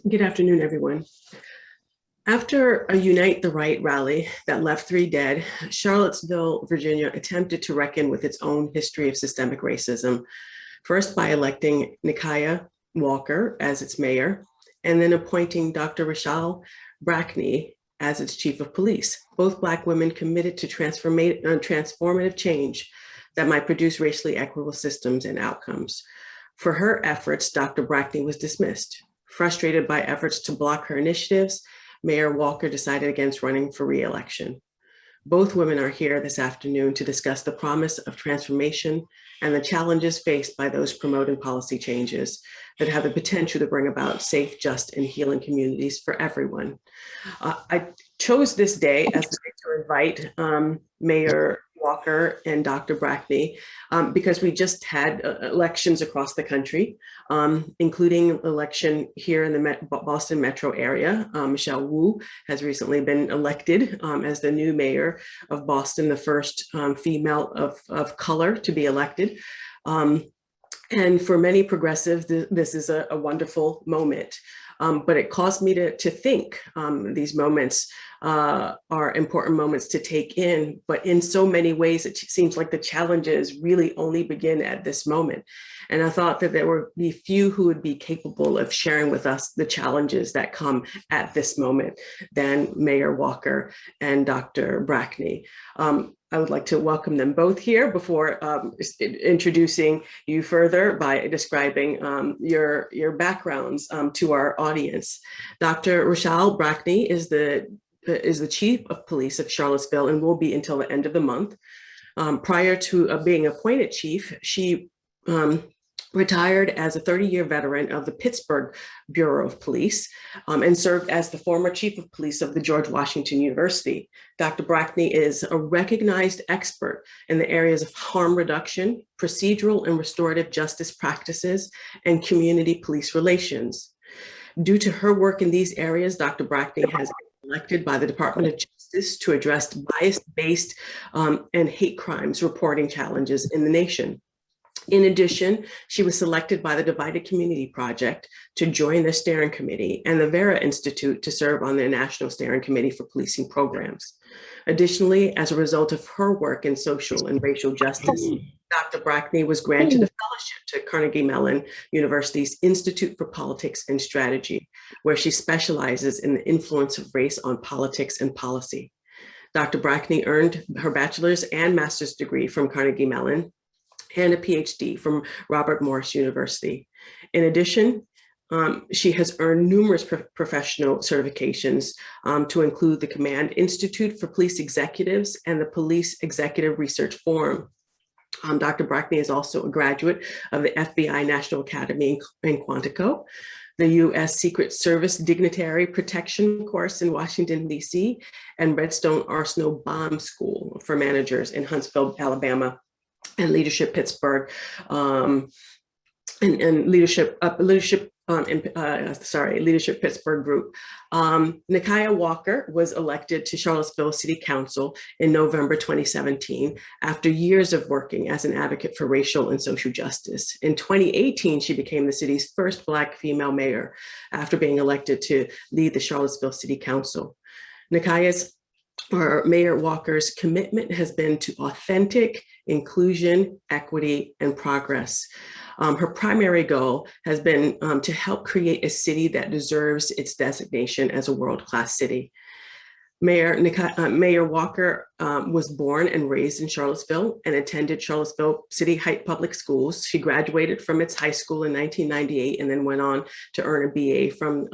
Good afternoon, everyone. After a Unite the Right rally that left 3 dead, Charlottesville, Virginia attempted to reckon with its own history of systemic racism, first by electing Nikuyah Walker as its mayor, and then appointing Dr. RaShall Brackney as its chief of police, both Black women committed to transformative change that might produce racially equitable systems and outcomes. For her efforts, Dr. Brackney was dismissed. Frustrated by efforts to block her initiatives, Mayor Walker decided against running for re-election. Both women are here this afternoon to discuss the promise of transformation and the challenges faced by those promoting policy changes that have the potential to bring about safe, just, and healing communities for everyone. I chose this day as the day to invite Mayor Walker and Dr. Brackney because we just had elections across the country, including election here in the Boston metro area. Michelle Wu has recently been elected as the new mayor of Boston, the first female of color to be elected. And for many progressives, this is a wonderful moment. But it caused me to think these moments are important moments to take in, but in so many ways, it seems like the challenges really only begin at this moment. And I thought that there would be few who would be capable of sharing with us the challenges that come at this moment than Mayor Walker and Dr. Brackney. I would like to welcome them both here before introducing you further by describing your backgrounds to our audience. Dr. RaShall Brackney is the chief of police of Charlottesville and will be until the end of the month. Prior to being appointed chief, she retired as a 30-year veteran of the Pittsburgh Bureau of Police and served as the former chief of police of the George Washington University. Dr. Brackney is a recognized expert in the areas of harm reduction, procedural and restorative justice practices, and community police relations. Due to her work in these areas, Dr. Brackney has been elected by the Department of Justice to address bias-based and hate crimes reporting challenges in the nation. In addition, she was selected by the Divided Community Project to join the steering committee and the Vera Institute to serve on their National Steering Committee for Policing Programs. Additionally, as a result of her work in social and racial justice, Dr. Brackney was granted a fellowship to Carnegie Mellon University's Institute for Politics and Strategy, where she specializes in the influence of race on politics and policy. Dr. Brackney earned her bachelor's and master's degree from Carnegie Mellon and a PhD from Robert Morris University. In addition, she has earned numerous professional certifications to include the Command Institute for Police Executives and the Police Executive Research Forum. Dr. Brackney is also a graduate of the FBI National Academy in Quantico, the U.S. Secret Service Dignitary Protection course in Washington, D.C., and Redstone Arsenal Bomb School for Managers in Huntsville, Alabama, and Leadership Pittsburgh, and Leadership Pittsburgh Group. Nikuyah Walker was elected to Charlottesville City Council in November 2017 after years of working as an advocate for racial and social justice. In 2018, she became the city's first Black female mayor after being elected to lead the Charlottesville City Council. Mayor Walker's commitment has been to authentic inclusion, equity, and progress. Her primary goal has been to help create a city that deserves its designation as a world-class city. Mayor Walker was born and raised in Charlottesville and attended Charlottesville City Heights Public Schools. She graduated from its high school in 1998 and then went on to earn a BA from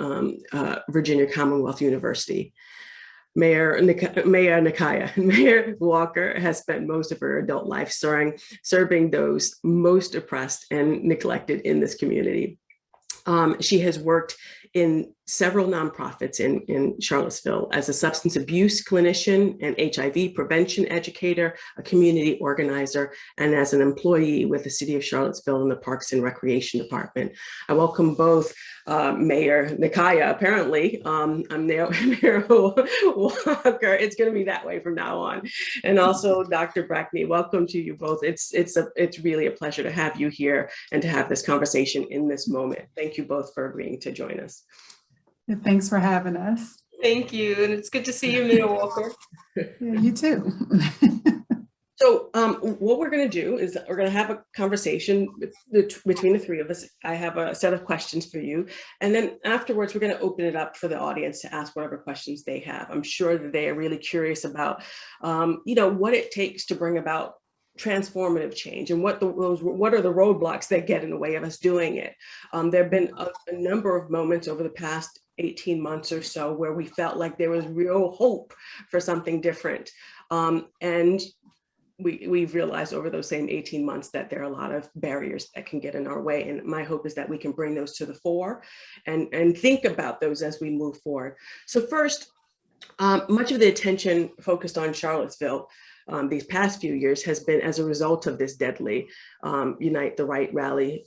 Virginia Commonwealth University. Mayor Walker has spent most of her adult life serving those most oppressed and neglected in this community. She has worked in several nonprofits in Charlottesville as a substance abuse clinician, an HIV prevention educator, a community organizer, and as an employee with the City of Charlottesville in the Parks and Recreation Department. I welcome both Mayor Nikuyah, apparently, I'm Mayor Walker, it's gonna be that way from now on. And also Dr. Brackney, welcome to you both. It's really a pleasure to have you here and to have this conversation in this moment. Thank you both for agreeing to join us. Thanks for having us. Thank you. And it's good to see you, Nikuyah Walker. Yeah, you too. So what we're going to do is we're going to have a conversation between the three of us. I have a set of questions for you. And then afterwards, we're going to open it up for the audience to ask whatever questions they have. I'm sure that they are really curious about, what it takes to bring about transformative change and what are the roadblocks that get in the way of us doing it. There have been a number of moments over the past 18 months or so where we felt like there was real hope for something different. And we've realized over those same 18 months that there are a lot of barriers that can get in our way. And my hope is that we can bring those to the fore and think about those as we move forward. So first, much of the attention focused on Charlottesville these past few years has been as a result of this deadly Unite the Right rally.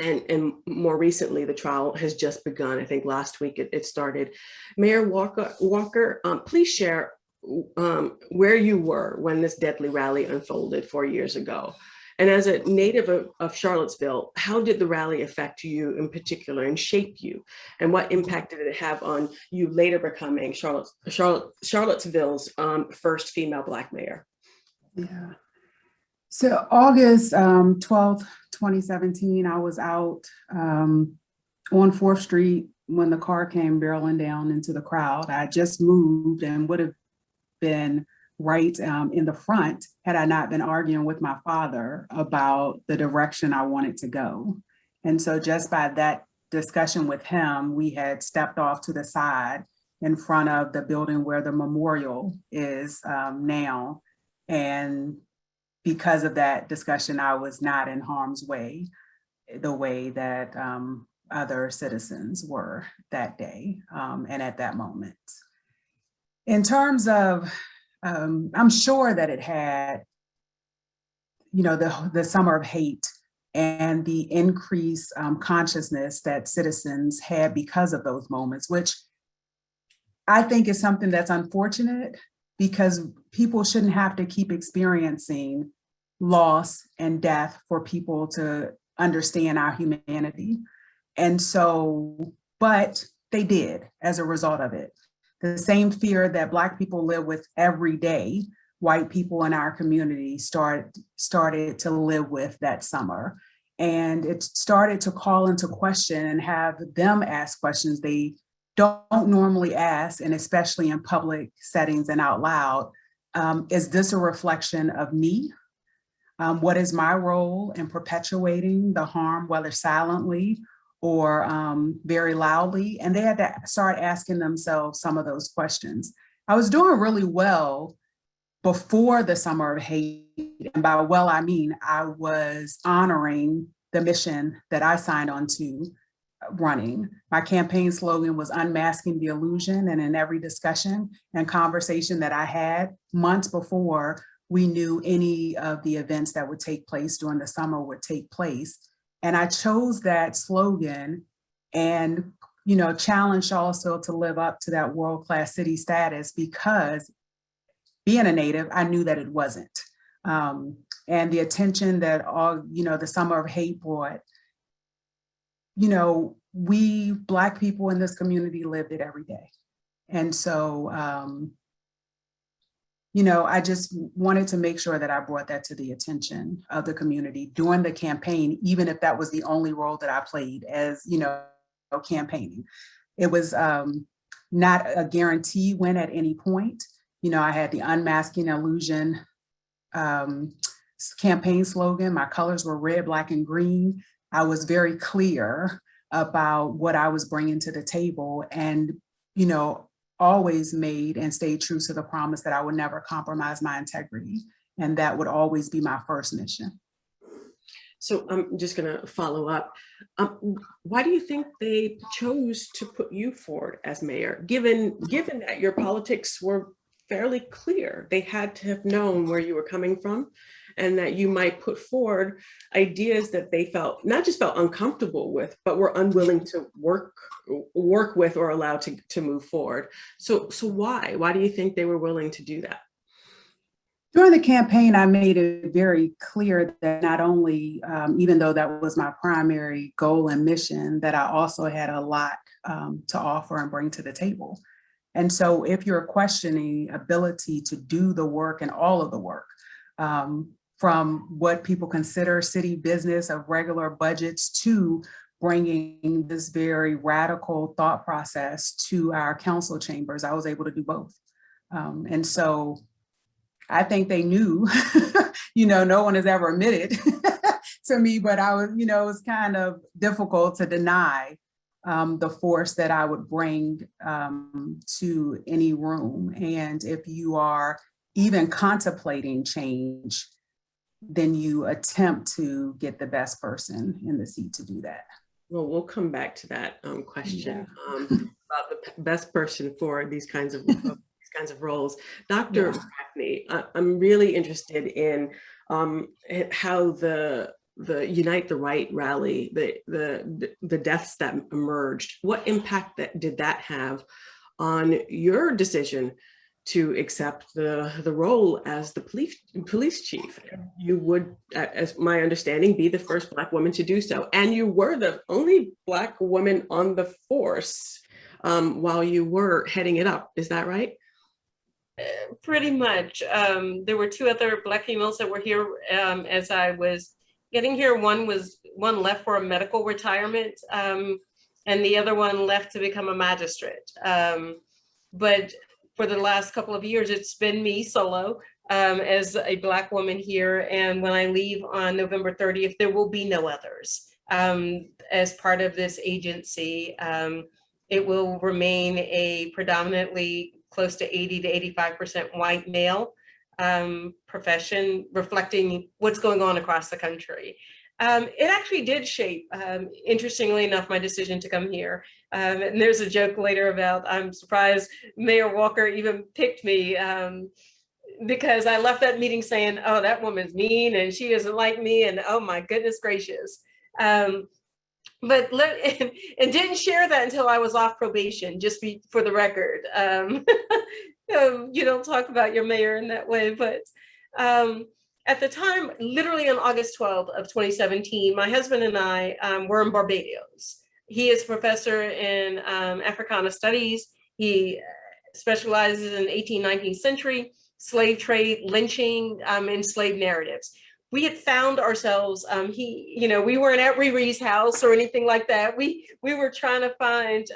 And more recently, the trial has just begun. I think last week it started. Mayor Walker, please share where you were when this deadly rally unfolded 4 years ago. And as a native of Charlottesville, how did the rally affect you in particular and shape you? And what impact did it have on you later becoming Charlottesville's first female Black mayor? Yeah. So August 12th, 2017, I was out on 4th Street when the car came barreling down into the crowd. I just moved and would have been right in the front had I not been arguing with my father about the direction I wanted to go. And so just by that discussion with him, we had stepped off to the side in front of the building where the memorial is now. And because of that discussion, I was not in harm's way the way that other citizens were that day and at that moment. In terms of, I'm sure that it had, the summer of hate and the increased consciousness that citizens had because of those moments, which I think is something that's unfortunate because people shouldn't have to keep experiencing loss and death for people to understand our humanity. And so, but they did as a result of it. The same fear that Black people live with every day, white people in our community started to live with that summer. And it started to call into question and have them ask questions they don't normally ask, and especially in public settings and out loud. Is this a reflection of me? What is my role in perpetuating the harm, whether silently or very loudly? And they had to start asking themselves some of those questions. I was doing really well before the summer of hate. And by well, I mean, I was honoring the mission that I signed on to running. My campaign slogan was unmasking the illusion. And in every discussion and conversation that I had months before we knew any of the events that would take place during the summer would take place. And I chose that slogan and, challenged Charlottesville to live up to that world-class city status because being a native, I knew that it wasn't. And the attention that all, the summer of hate brought, we Black people in this community lived it every day. And so, I just wanted to make sure that I brought that to the attention of the community during the campaign, even if that was the only role that I played as, campaigning. It was not a guarantee win at any point. I had the unmasking illusion campaign slogan. My colors were red, black, and green. I was very clear about what I was bringing to the table and, always made and stayed true to the promise that I would never compromise my integrity. And that would always be my first mission. So I'm just going to follow up. Why do you think they chose to put you forward as mayor, given that your politics were fairly clear? They had to have known where you were coming from and that you might put forward ideas that they not just felt uncomfortable with, but were unwilling to work with or allow to move forward. So why do you think they were willing to do that? During the campaign, I made it very clear that not only, even though that was my primary goal and mission, that I also had a lot to offer and bring to the table. And so if you're questioning ability to do the work and all of the work, from what people consider city business of regular budgets to bringing this very radical thought process to our council chambers, I was able to do both. And so I think they knew, no one has ever admitted to me, but I was, it was kind of difficult to deny the force that I would bring to any room. And if you are even contemplating change, then you attempt to get the best person in the seat to do that. Well, we'll come back to that question about the best person for these kinds of roles. Dr. Brackney, I'm really interested in how the Unite the Right rally, the deaths that emerged, what impact did that have on your decision to accept the role as the police chief? You would, as my understanding, be the first Black woman to do so. And you were the only Black woman on the force while you were heading it up. Is that right? Pretty much. There were two other Black females that were here as I was getting here. One left for a medical retirement, and the other one left to become a magistrate. But for the last couple of years, it's been me solo as a Black woman here. And when I leave on November 30th, there will be no others as part of this agency. It will remain a predominantly close to 80 to 85% white male profession, reflecting what's going on across the country. It actually did shape, interestingly enough, my decision to come here. And there's a joke later about, I'm surprised Mayor Walker even picked me because I left that meeting saying, oh, that woman's mean and she doesn't like me, and oh my goodness gracious. But and didn't share that until I was off probation, just for the record. You don't talk about your mayor in that way, but at the time, literally on August 12th of 2017, my husband and I were in Barbados. He is a professor in Africana studies. He specializes in 18th, 19th century slave trade, lynching, enslaved narratives. We had found ourselves, we weren't at Riri's house or anything like that. We were trying to find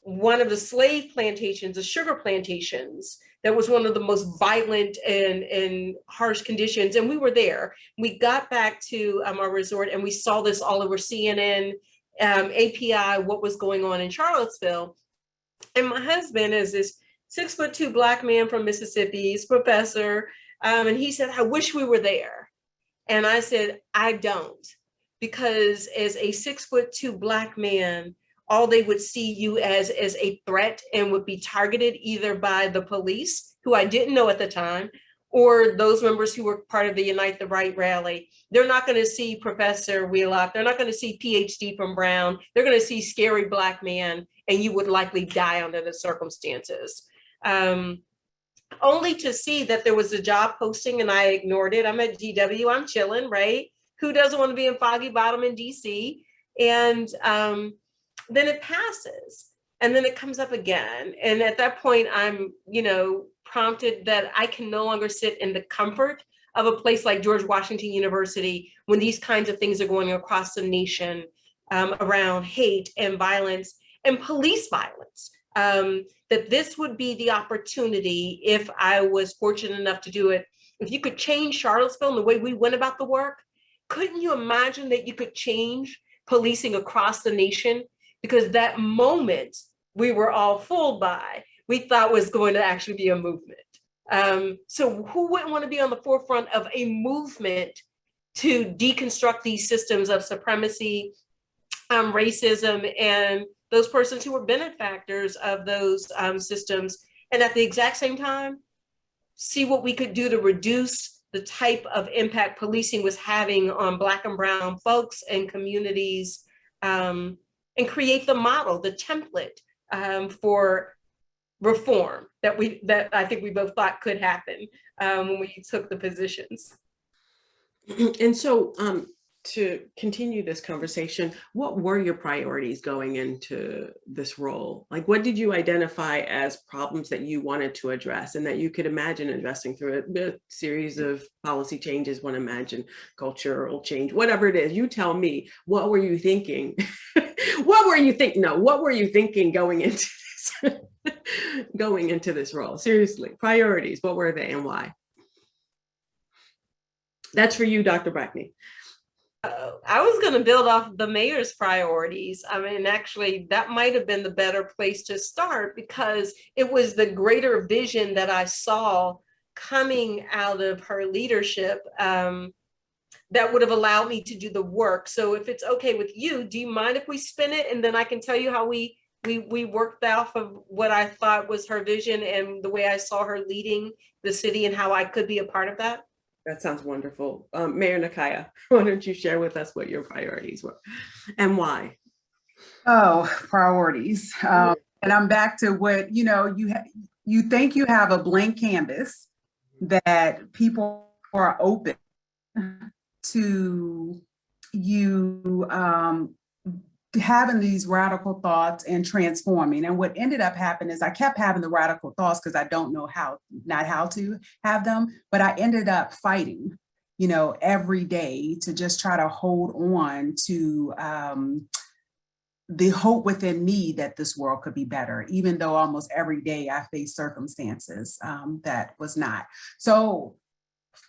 one of the slave plantations, the sugar plantations, that was one of the most violent and harsh conditions. And we were there. We got back to our resort and we saw this all over CNN, API, what was going on in Charlottesville. And my husband is this 6'2" Black man from Mississippi, he's a professor. And he said, I wish we were there. And I said, I don't, because as a 6'2" Black man, all they would see you as a threat and would be targeted either by the police, who I didn't know at the time, or those members who were part of the Unite the Right rally. They're not going to see Professor Wheelock. They're not going to see PhD from Brown. They're going to see scary Black man, and you would likely die under the circumstances. Only to see that there was a job posting and I ignored it. I'm at GW, I'm chilling, right? Who doesn't want to be in Foggy Bottom in DC? And then it passes and then it comes up again. And at that point, I'm, prompted that I can no longer sit in the comfort of a place like George Washington University when these kinds of things are going across the nation around hate and violence and police violence. That this would be the opportunity, if I was fortunate enough to do it, if you could change Charlottesville and the way we went about the work, couldn't you imagine that you could change policing across the nation? Because that moment we were all fooled by, we thought was going to actually be a movement. So who wouldn't want to be on the forefront of a movement to deconstruct these systems of supremacy, racism, and those persons who were benefactors of those systems, and at the exact same time, see what we could do to reduce the type of impact policing was having on Black and Brown folks and communities, and create the model, the template for reform that I think we both thought could happen when we took the positions. And so to continue this conversation, what were your priorities going into this role? Like, what did you identify as problems that you wanted to address and that you could imagine addressing through a series of policy changes, one imagine cultural change, whatever it is? You tell me, what were you thinking? What were you thinking? No, what were you thinking going into this, going into this role? Seriously, priorities, what were they and why? That's for you, Dr. Brackney. I was going to build off the mayor's priorities. I mean, actually, that might have been the better place to start because it was the greater vision that I saw coming out of her leadership that would have allowed me to do the work. So if it's okay with you, do you mind if we spin it? And then I can tell you how we worked off of what I thought was her vision and the way I saw her leading the city and how I could be a part of that. That sounds wonderful. Mayor Nikuyah, why don't you share with us what your priorities were and why? Oh, priorities. And I'm back to what, you think you have a blank canvas that people are open to you having these radical thoughts and transforming. And what ended up happening is I kept having the radical thoughts because I don't know not how to have them, but I ended up fighting, every day to just try to hold on to the hope within me that this world could be better, even though almost every day I face circumstances that was not. So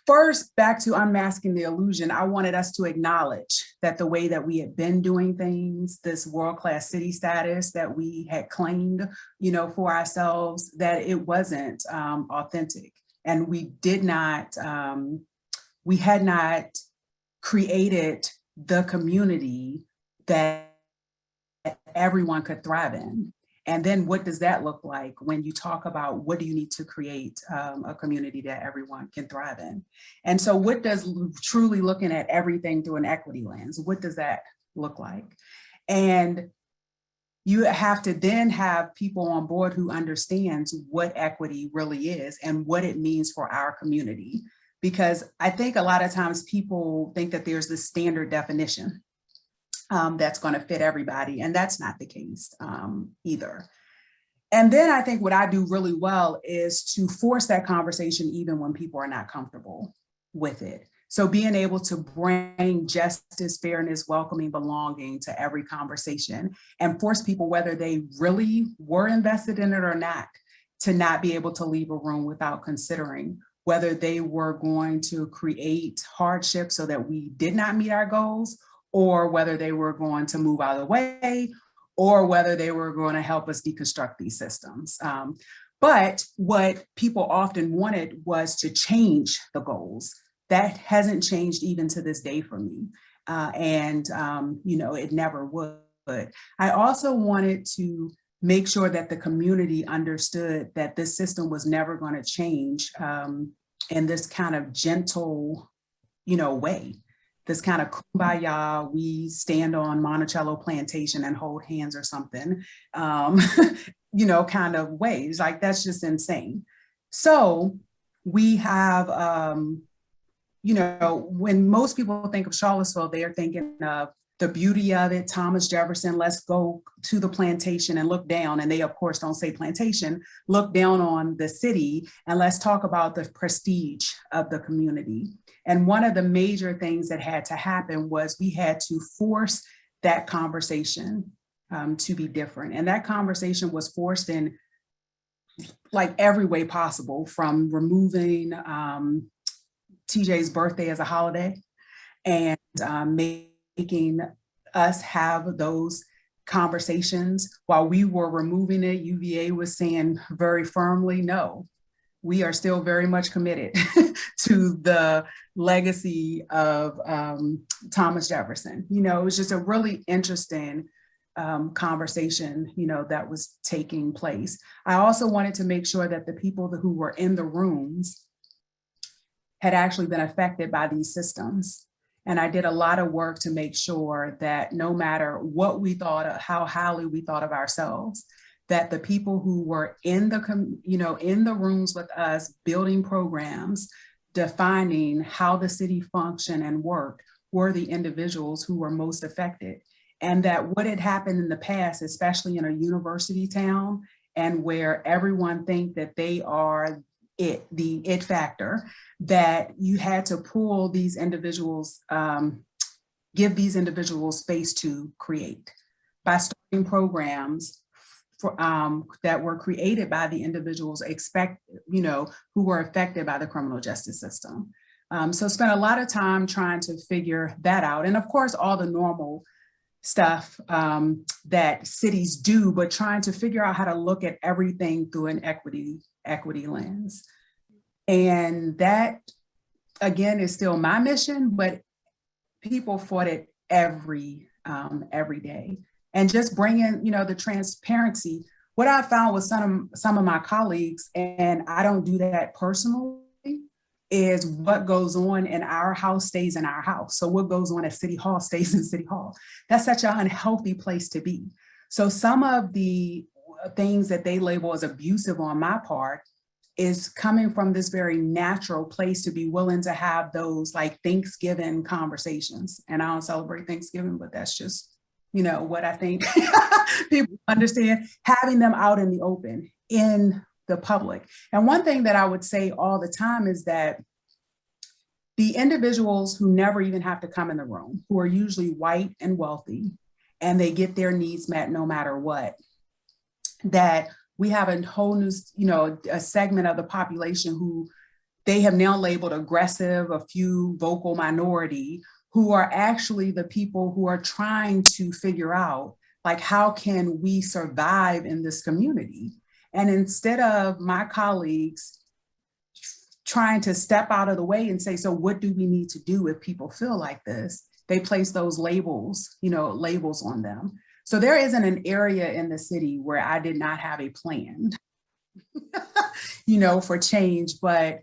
first, back to unmasking the illusion, I wanted us to acknowledge that the way that we had been doing things, this world-class city status that we had claimed, for ourselves, that it wasn't authentic. And we had not created the community that everyone could thrive in. And then what does that look like when you talk about what do you need to create a community that everyone can thrive in? And so what does truly looking at everything through an equity lens, what does that look like? And you have to then have people on board who understands what equity really is and what it means for our community. Because I think a lot of times people think that there's this standard definition that's going to fit everybody. And that's not the case either. And then I think what I do really well is to force that conversation even when people are not comfortable with it. So being able to bring justice, fairness, welcoming, belonging to every conversation and force people, whether they really were invested in it or not, to not be able to leave a room without considering whether they were going to create hardship so that we did not meet our goals, or whether they were going to move out of the way, or whether they were going to help us deconstruct these systems. But what people often wanted was to change the goals. That hasn't changed even to this day for me. It never would. I also wanted to make sure that the community understood that this system was never going to change in this kind of gentle, way. This kind of kumbaya, we stand on Monticello Plantation and hold hands or something, kind of ways. Like, that's just insane. So we have, when most people think of Charlottesville, they are thinking of the beauty of it, Thomas Jefferson, let's go to the plantation and look down. And they, of course, don't say plantation, look down on the city, and let's talk about the prestige of the community. And one of the major things that had to happen was we had to force that conversation to be different. And that conversation was forced in like every way possible, from removing TJ's birthday as a holiday and making us have those conversations. While we were removing it, UVA was saying very firmly, no, we are still very much committed to the legacy of Thomas Jefferson. It was just a really interesting conversation, that was taking place. I also wanted to make sure that the people who were in the rooms had actually been affected by these systems. And I did a lot of work to make sure that no matter what we thought of, how highly we thought of ourselves, that the people who were in in the rooms with us, building programs, defining how the city functioned and worked, were the individuals who were most affected. And that what had happened in the past, especially in a university town, and where everyone think that they are the it factor, that you had to pull these individuals, give these individuals space to create by starting programs for, that were created by the individuals who were affected by the criminal justice system. So spent a lot of time trying to figure that out. And of course, all the normal stuff that cities do, but trying to figure out how to look at everything through an equity lens. And that, again, is still my mission, but people fought it every day. And just bringing, the transparency. What I found with some of my colleagues, and I don't do that personally, is what goes on in our house stays in our house. So what goes on at City Hall stays in City Hall. That's such an unhealthy place to be. So some of the things that they label as abusive on my part is coming from this very natural place to be willing to have those like Thanksgiving conversations. And I don't celebrate Thanksgiving, but that's just, what I think people understand, having them out in the open, in the public. And one thing that I would say all the time is that the individuals who never even have to come in the room, who are usually white and wealthy, and they get their needs met no matter what, that we have a whole new, a segment of the population who they have now labeled aggressive, a few vocal minority, who are actually the people who are trying to figure out, like, how can we survive in this community? And instead of my colleagues trying to step out of the way and say, so what do we need to do if people feel like this? They place those labels, labels on them. So there isn't an area in the city where I did not have a plan, for change, but,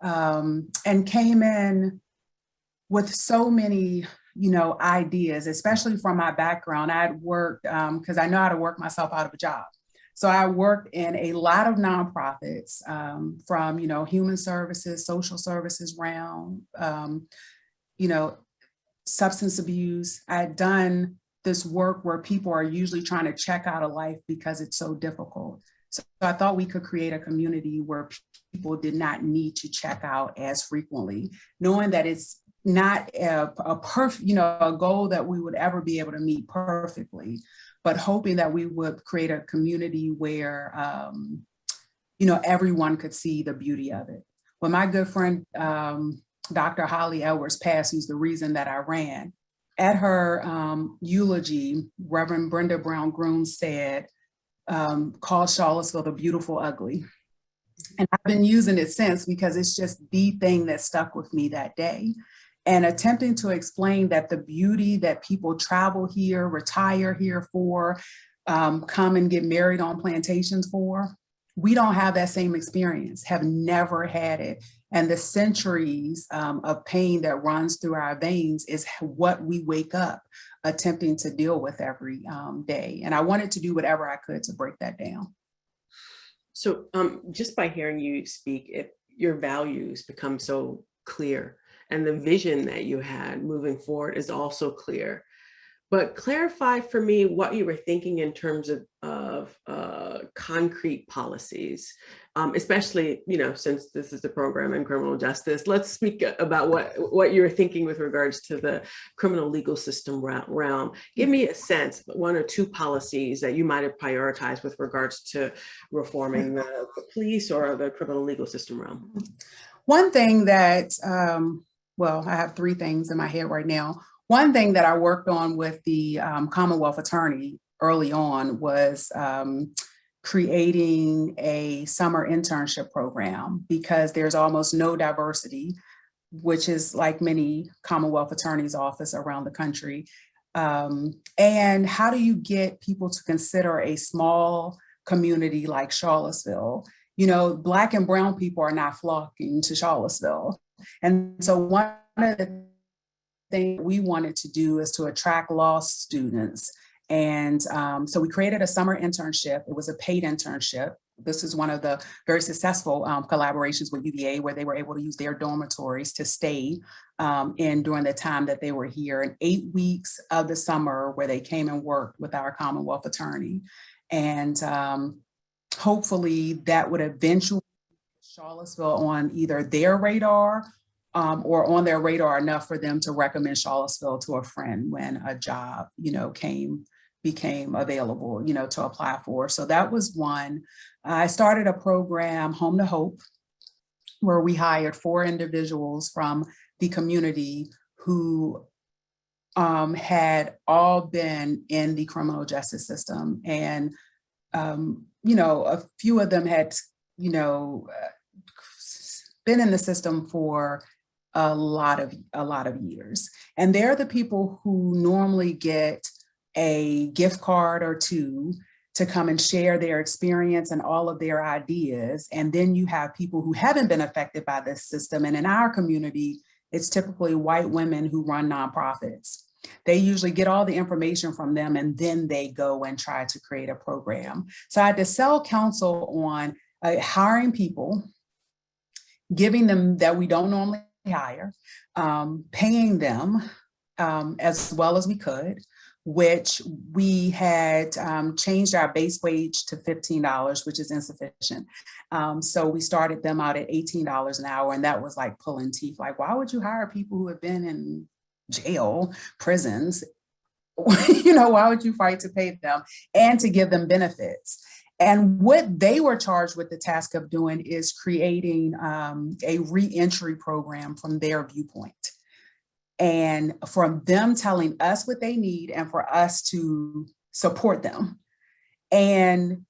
and came in with so many, ideas, especially from my background. I had worked, because I know how to work myself out of a job. So I worked in a lot of nonprofits, from, human services, social services realm, substance abuse. I had done this work where people are usually trying to check out of life because it's so difficult. So I thought we could create a community where people did not need to check out as frequently, knowing that it's not a perfect, a goal that we would ever be able to meet perfectly, but hoping that we would create a community where, everyone could see the beauty of it. When my good friend, Dr. Holly Edwards passed, who's the reason that I ran, at her eulogy, Reverend Brenda Brown Groom said, called Charlottesville the beautiful ugly. And I've been using it since because it's just the thing that stuck with me that day. And attempting to explain that the beauty that people travel here, retire here for, come and get married on plantations for, we don't have that same experience, have never had it. And the centuries of pain that runs through our veins is what we wake up attempting to deal with every day. And I wanted to do whatever I could to break that down. So just by hearing you speak, your values become so clear, and the vision that you had moving forward is also clear. But clarify for me what you were thinking in terms of concrete policies, especially, since this is the program in criminal justice. Let's speak about what you're thinking with regards to the criminal legal system realm. Give me a sense, one or two policies that you might have prioritized with regards to reforming the police or the criminal legal system realm. One thing that, I have three things in my head right now. One thing that I worked on with the Commonwealth Attorney early on was creating a summer internship program, because there's almost no diversity, which is like many Commonwealth Attorney's office around the country. And how do you get people to consider a small community like Charlottesville? Black and brown people are not flocking to Charlottesville. And so one of the thing we wanted to do is to attract law students And so we created a summer internship. It was a paid internship. This is one of the very successful collaborations with UVA, where they were able to use their dormitories to stay in during the time that they were here, in 8 weeks of the summer, where they came and worked with our Commonwealth attorney. And hopefully that would eventually put Charlottesville on either their radar or on their radar enough for them to recommend Charlottesville to a friend when a job, became available, to apply for. So that was one. I started a program, Home to Hope, where we hired 4 individuals from the community who had all been in the criminal justice system. And, a few of them had, been in the system for a lot of years. And they're the people who normally get a gift card or 2 to come and share their experience and all of their ideas. And then you have people who haven't been affected by this system. And in our community, it's typically white women who run nonprofits. They usually get all the information from them, and then they go and try to create a program. So I had to sell counsel on hiring people, giving them that we don't normally hire, paying them as well as we could, which we had changed our base wage to $15, which is insufficient. So we started them out at $18 an hour, and that was like pulling teeth. Like, why would you hire people who have been in jail, prisons? Why would you fight to pay them and to give them benefits? And what they were charged with the task of doing is creating a reentry program from their viewpoint. And from them telling us what they need and for us to support them. And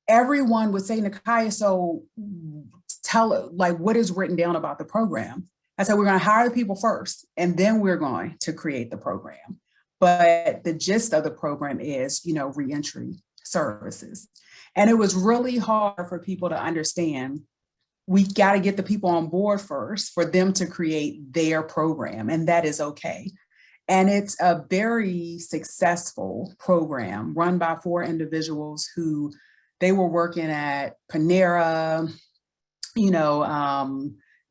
everyone would say, Nikuyah, so what is written down about the program? I said, we're going to hire the people first, and then we're going to create the program. But the gist of the program is, reentry services. And it was really hard for people to understand. We got to get the people on board first for them to create their program, and that is okay. And it's a very successful program run by 4 individuals who they were working at Panera,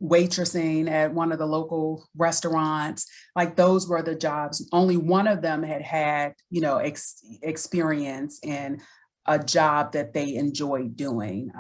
waitressing at one of the local restaurants. Like, those were the jobs. Only one of them had experience in a job that they enjoyed doing,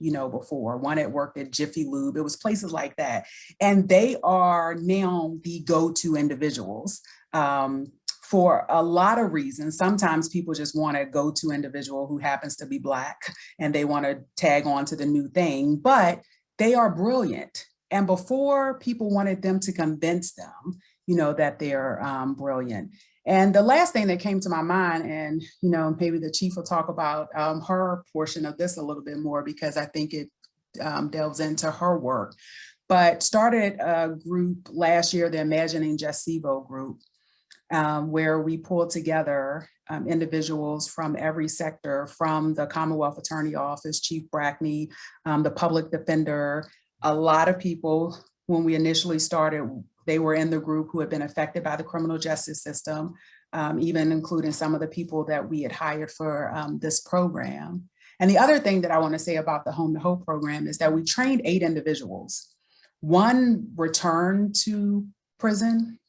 before. One had worked at Jiffy Lube. It was places like that. And they are now the go-to individuals for a lot of reasons. Sometimes people just want a go-to individual who happens to be Black, and they want to tag on to the new thing, but they are brilliant. And before, people wanted them to convince them, that they're brilliant. And the last thing that came to my mind, and, maybe the chief will talk about her portion of this a little bit more, because I think it delves into her work, but started a group last year, the Reimagining group, where we pulled together individuals from every sector, from the Commonwealth Attorney Office, Chief Brackney, the public defender. A lot of people, when we initially started, they were in the group who had been affected by the criminal justice system, even including some of the people that we had hired for this program. And the other thing that I want to say about the Home to Hope program is that we trained 8 individuals. 1 returned to prison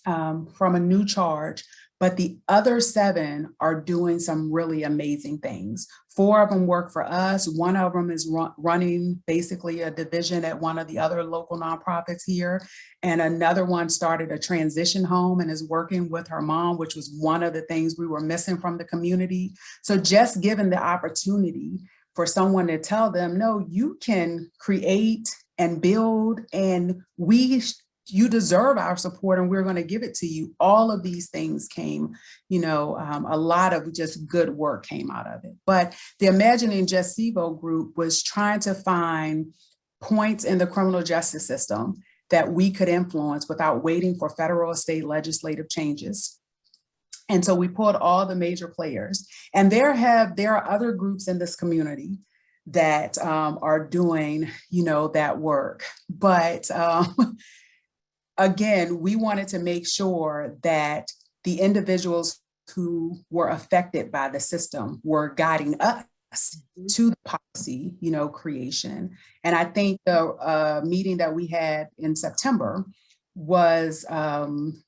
from a new charge, but the other 7 are doing some really amazing things. 4 of them work for us. 1 of them is running basically a division at one of the other local nonprofits here. And another one started a transition home and is working with her mom, which was one of the things we were missing from the community. So just given the opportunity for someone to tell them, no, you can create and build, and you deserve our support, and we're going to give it to you. All of these things came, a lot of just good work came out of it. But the Reimagining group was trying to find points in the criminal justice system that we could influence without waiting for federal or state legislative changes. And so we pulled all the major players, and there are other groups in this community that are doing, that work. But again, we wanted to make sure that the individuals who were affected by the system were guiding us to the policy, creation. And I think the meeting that we had in September was, and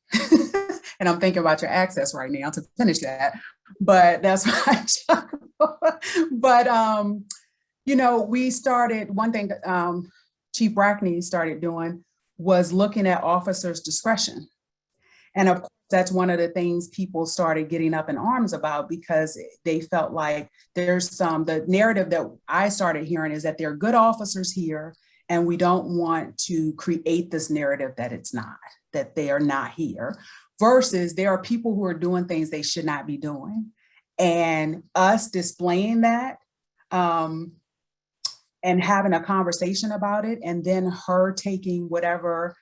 I'm thinking about your access right now to finish that, but that's why but, we started, one thing Chief Brackney started doing was looking at officers' discretion. And of course, that's one of the things people started getting up in arms about, because they felt like the narrative that I started hearing is that there are good officers here, and we don't want to create this narrative that it's not, that they are not here, versus there are people who are doing things they should not be doing. And us displaying that, and having a conversation about it, and then her taking whatever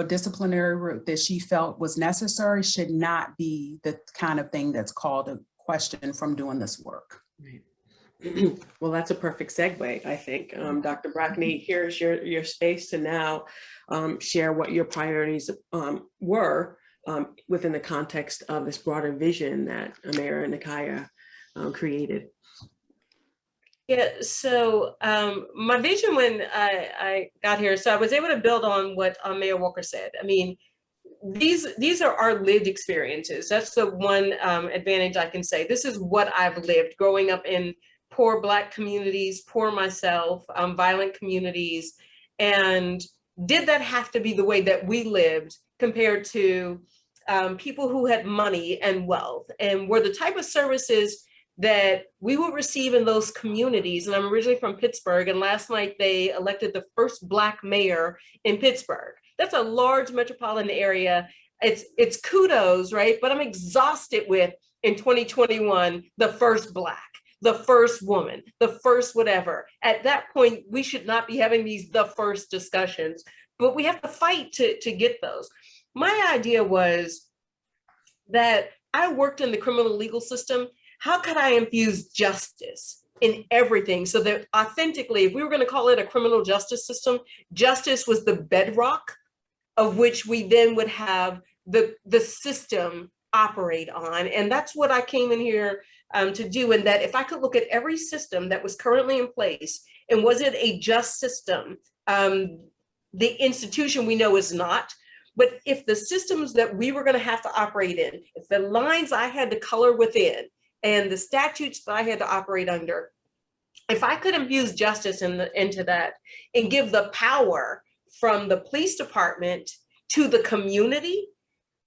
disciplinary route that she felt was necessary, should not be the kind of thing that's called a question from doing this work. Right. Well, that's a perfect segue, I think. Dr. Brackney, here's your space to now share what your priorities were within the context of this broader vision that Mayor Nikuyah created. Yeah, so my vision when I got here, so I was able to build on what Mayor Walker said. I mean, these are our lived experiences. That's the one advantage I can say. This is what I've lived growing up in poor Black communities, poor myself, violent communities. And did that have to be the way that we lived compared to people who had money and wealth, and were the type of services that we would receive in those communities? And I'm originally from Pittsburgh, and last night they elected the first Black mayor in Pittsburgh. That's a large metropolitan area. It's kudos, right? But I'm exhausted with, in 2021, the first Black, the first woman, the first whatever. At that point, we should not be having the first discussions, but we have to fight to get those. My idea was that I worked in the criminal legal system. How could I infuse justice in everything so that authentically, if we were going to call it a criminal justice system, justice was the bedrock of which we then would have the system operate on. And that's what I came in here to do. And that if I could look at every system that was currently in place, and was it a just system? The institution we know is not. But if the systems that we were going to have to operate in, if the lines I had to color within, and the statutes that I had to operate under, if I could infuse justice into that and give the power from the police department to the community,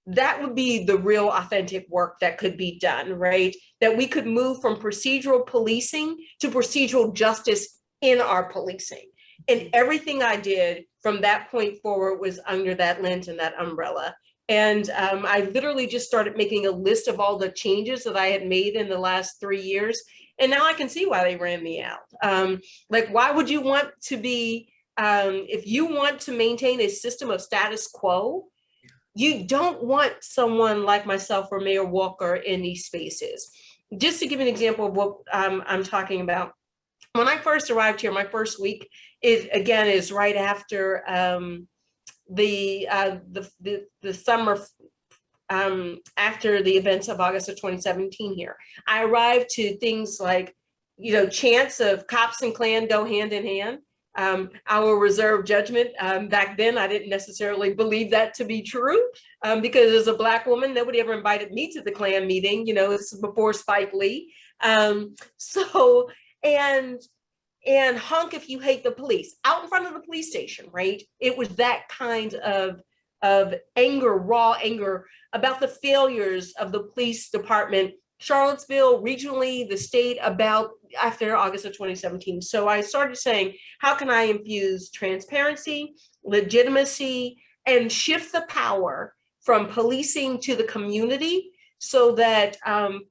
that would be the real authentic work that could be done, right? That we could move from procedural policing to procedural justice in our policing. And everything I did from that point forward was under that lens and that umbrella. And I literally just started making a list of all the changes that I had made in the last 3 years. And now I can see why they ran me out. Like, why would you want to be, if you want to maintain a system of status quo, you don't want someone like myself or Mayor Walker in these spaces. Just to give an example of what I'm talking about. When I first arrived here, my first week is right after the summer after the events of August of 2017 here. I arrived to things like, chants of cops and Klan go hand in hand. Our reserve judgment, back then, I didn't necessarily believe that to be true, because as a Black woman, nobody ever invited me to the Klan meeting. This is before Spike Lee. And honk if you hate the police, out in front of the police station, right? It was that kind of anger, raw anger about the failures of the police department, Charlottesville, regionally, the state, about after August of 2017. So I started saying, how can I infuse transparency, legitimacy, and shift the power from policing to the community so that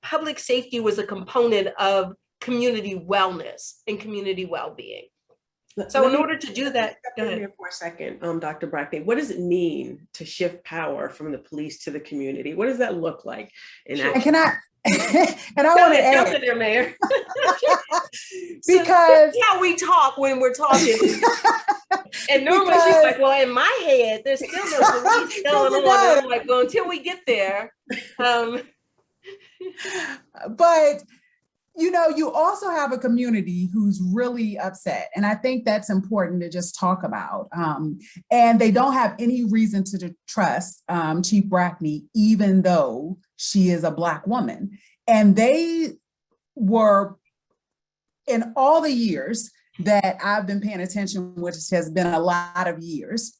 public safety was a component of community wellness and community well-being. So in order to do that, go ahead. For a second, Dr. Brackney, what does it mean to shift power from the police to the community? What does that look like in action? Can I? And I want to add, jump in there, Mayor. because so how we talk when we're talking. And normally she's like, well, in my head, there's still no police going on. I'm like, well, until we get there. But you also have a community who's really upset. And I think that's important to just talk about. And they don't have any reason to trust Chief Brackney, even though she is a Black woman. And they were, in all the years that I've been paying attention, which has been a lot of years,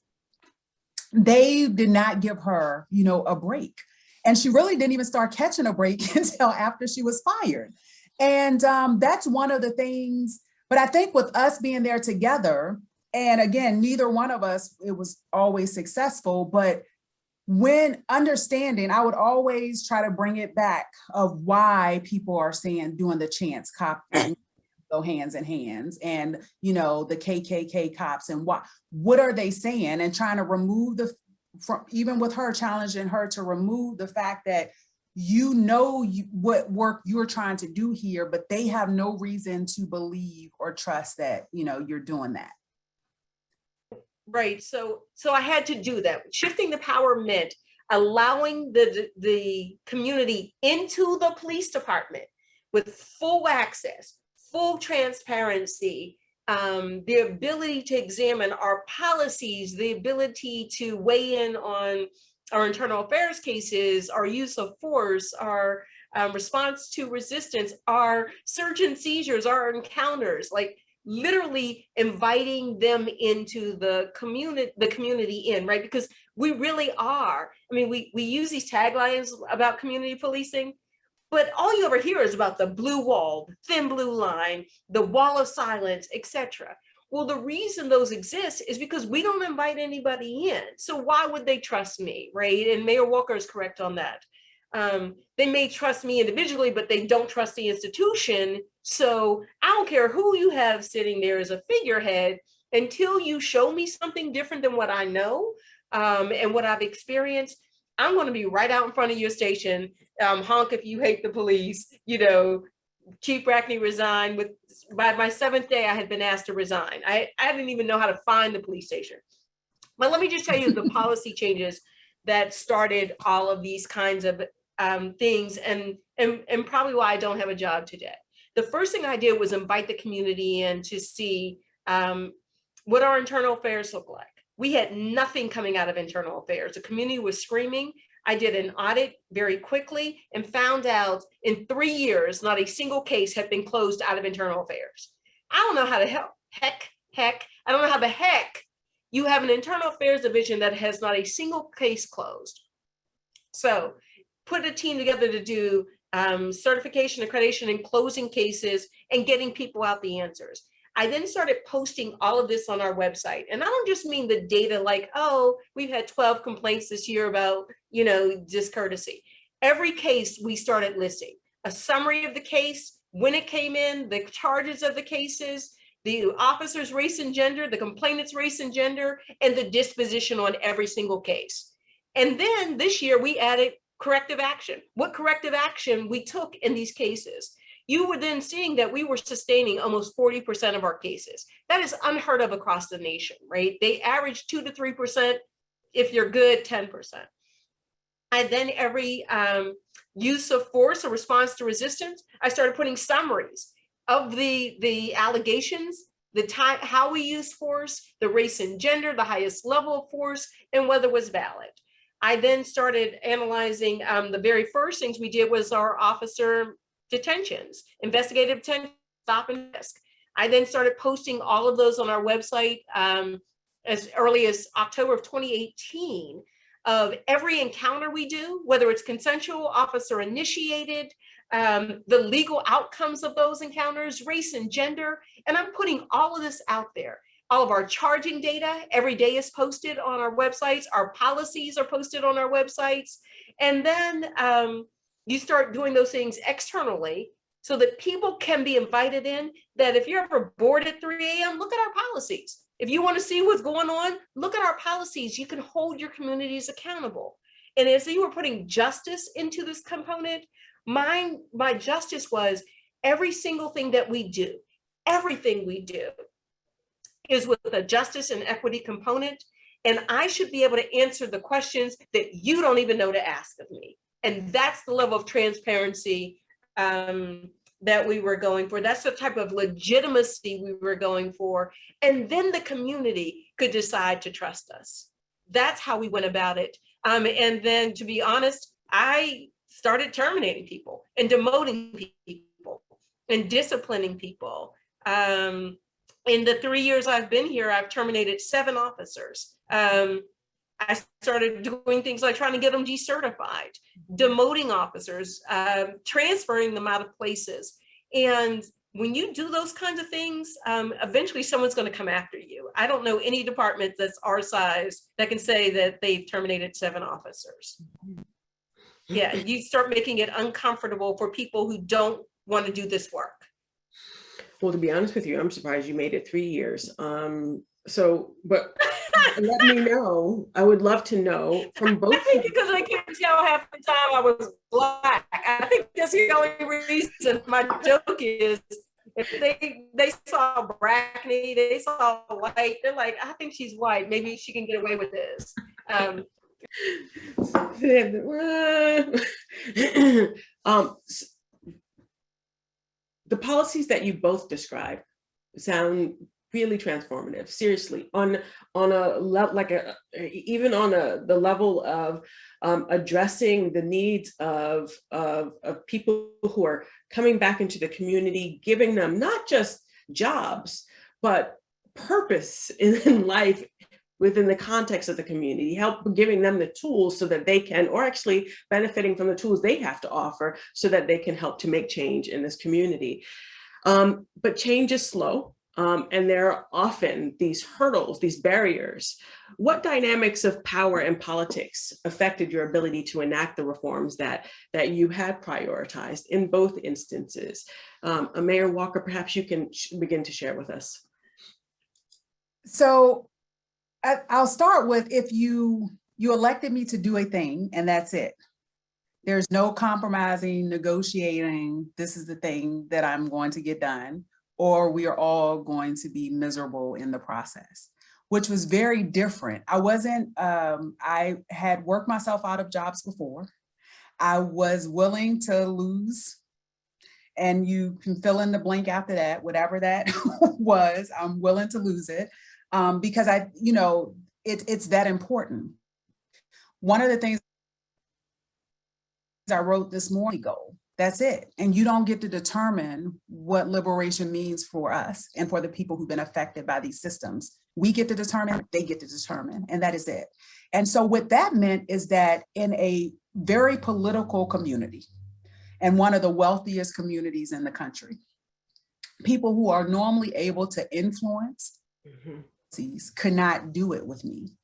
they did not give her, a break. And she really didn't even start catching a break until after she was fired. And that's one of the things, but I think with us being there together, and again, neither one of us, it was always successful, but when understanding, I would always try to bring it back of why people are saying, doing the chants, cop, go hands in hands, and, the KKK cops, and what are they saying? And trying to remove even with her, challenging her to remove the fact that what work you're trying to do here, but they have no reason to believe or trust that, you're doing that. Right. So I had to do that. Shifting the power meant allowing the community into the police department with full access, full transparency, the ability to examine our policies, the ability to weigh in on our internal affairs cases, our use of force, our response to resistance, our search and seizures, our encounters, like literally inviting them into the community in, right? Because we really are. I mean, we use these taglines about community policing, but all you ever hear is about the blue wall, the thin blue line, the wall of silence, etc. Well, the reason those exist is because we don't invite anybody in. So why would they trust me, right? And Mayor Walker is correct on that. They may trust me individually, but they don't trust the institution. So I don't care who you have sitting there as a figurehead until you show me something different than what I know and what I've experienced. I'm going to be right out in front of your station. Honk if you hate the police. Chief Brackney resigned. By my 7th day, I had been asked to resign. I didn't even know how to find the police station. But let me just tell you the policy changes that started all of these kinds of things, and probably why I don't have a job today. The first thing I did was invite the community in to see what our internal affairs look like. We had nothing coming out of internal affairs. The community was screaming. I did an audit very quickly and found out in 3 years, not a single case had been closed out of internal affairs. I don't know how the heck, I don't know how the heck you have an internal affairs division that has not a single case closed. So put a team together to do certification, accreditation, and closing cases and getting people out the answers. I then started posting all of this on our website. And I don't just mean the data like, oh, we've had 12 complaints this year about, discourtesy. Every case we started listing a summary of the case, when it came in, the charges of the cases, the officer's race and gender, the complainant's race and gender, and the disposition on every single case. And then this year we added corrective action, what corrective action we took in these cases. You were then seeing that we were sustaining almost 40% of our cases. That is unheard of across the nation, right? They average 2 to 3%. If you're good, 10%. And then every use of force or response to resistance, I started putting summaries of the allegations, the time, how we used force, the race and gender, the highest level of force, and whether it was valid. I then started analyzing, the very first things we did was our officer detentions, investigative detention, stop and frisk. I then started posting all of those on our website as early as October of 2018 of every encounter we do, whether it's consensual, officer initiated, the legal outcomes of those encounters, race and gender. And I'm putting all of this out there. All of our charging data every day is posted on our websites. Our policies are posted on our websites. And then you start doing those things externally so that people can be invited in, that if you're ever bored at 3 a.m., look at our policies. If you want to see what's going on, look at our policies. You can hold your communities accountable. And as you were putting justice into this component, my justice was every single thing that we do, everything we do is with a justice and equity component. And I should be able to answer the questions that you don't even know to ask of me. And that's the level of transparency that we were going for. That's the type of legitimacy we were going for. And then the community could decide to trust us. That's how we went about it. And then, to be honest, I started terminating people and demoting people and disciplining people. In the 3 years I've been here, I've terminated 7 officers. I started doing things like trying to get them decertified, demoting officers, transferring them out of places. And when you do those kinds of things, eventually someone's going to come after you. I don't know any department that's our size that can say that they've terminated 7 officers. Yeah, you start making it uncomfortable for people who don't want to do this work. Well, to be honest with you, I'm surprised you made it 3 years. But let me know. I would love to know from both. I think because I can't tell half the time I was Black. I think that's the only reason. My joke is, if they saw Brackney, they saw white, they're like, I think she's white. Maybe she can get away with this. The policies that you both described sound really transformative. Seriously, on a even on the level of addressing the needs of people who are coming back into the community, giving them not just jobs but purpose in life within the context of the community, help giving them the tools so that they can, or actually benefiting from the tools they have to offer so that they can help to make change in this community. But change is slow, and there are often these hurdles, these barriers. What dynamics of power and politics affected your ability to enact the reforms that you had prioritized in both instances? Mayor Walker, perhaps you can begin to share with us. So I'll start with, if you elected me to do a thing and that's it. There's no compromising, negotiating, this is the thing that I'm going to get done, or we are all going to be miserable in the process, which was very different. I had worked myself out of jobs before. I was willing to lose, and you can fill in the blank after that, whatever that was, I'm willing to lose it. Because it's that important. One of the things I wrote this morning, goal, that's it. And you don't get to determine what liberation means for us and for the people who've been affected by these systems. We get to determine, they get to determine, and that is it. And so what that meant is that in a very political community, and one of the wealthiest communities in the country, people who are normally able to influence could not do it with me.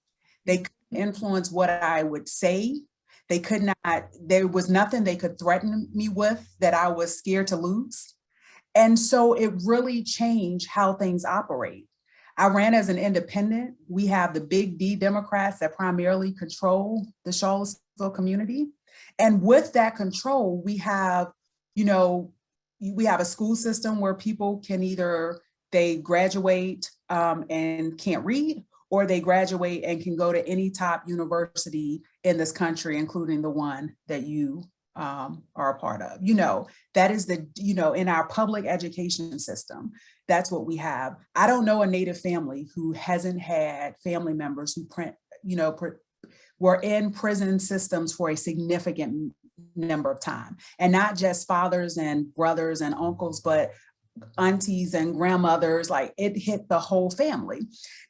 They couldn't influence what I would say. They could not, there was nothing they could threaten me with that I was scared to lose. And so it really changed how things operate. I ran as an independent. We have the big D Democrats that primarily control the Charlottesville community. And with that control, we have a school system where people can either, they graduate and can't read, or they graduate and can go to any top university in this country, including the one that you are a part of. That is in our public education system, that's what we have. I don't know a Native family who hasn't had family members who were in prison systems for a significant number of time, and not just fathers and brothers and uncles, but aunties and grandmothers. Like, it hit the whole family.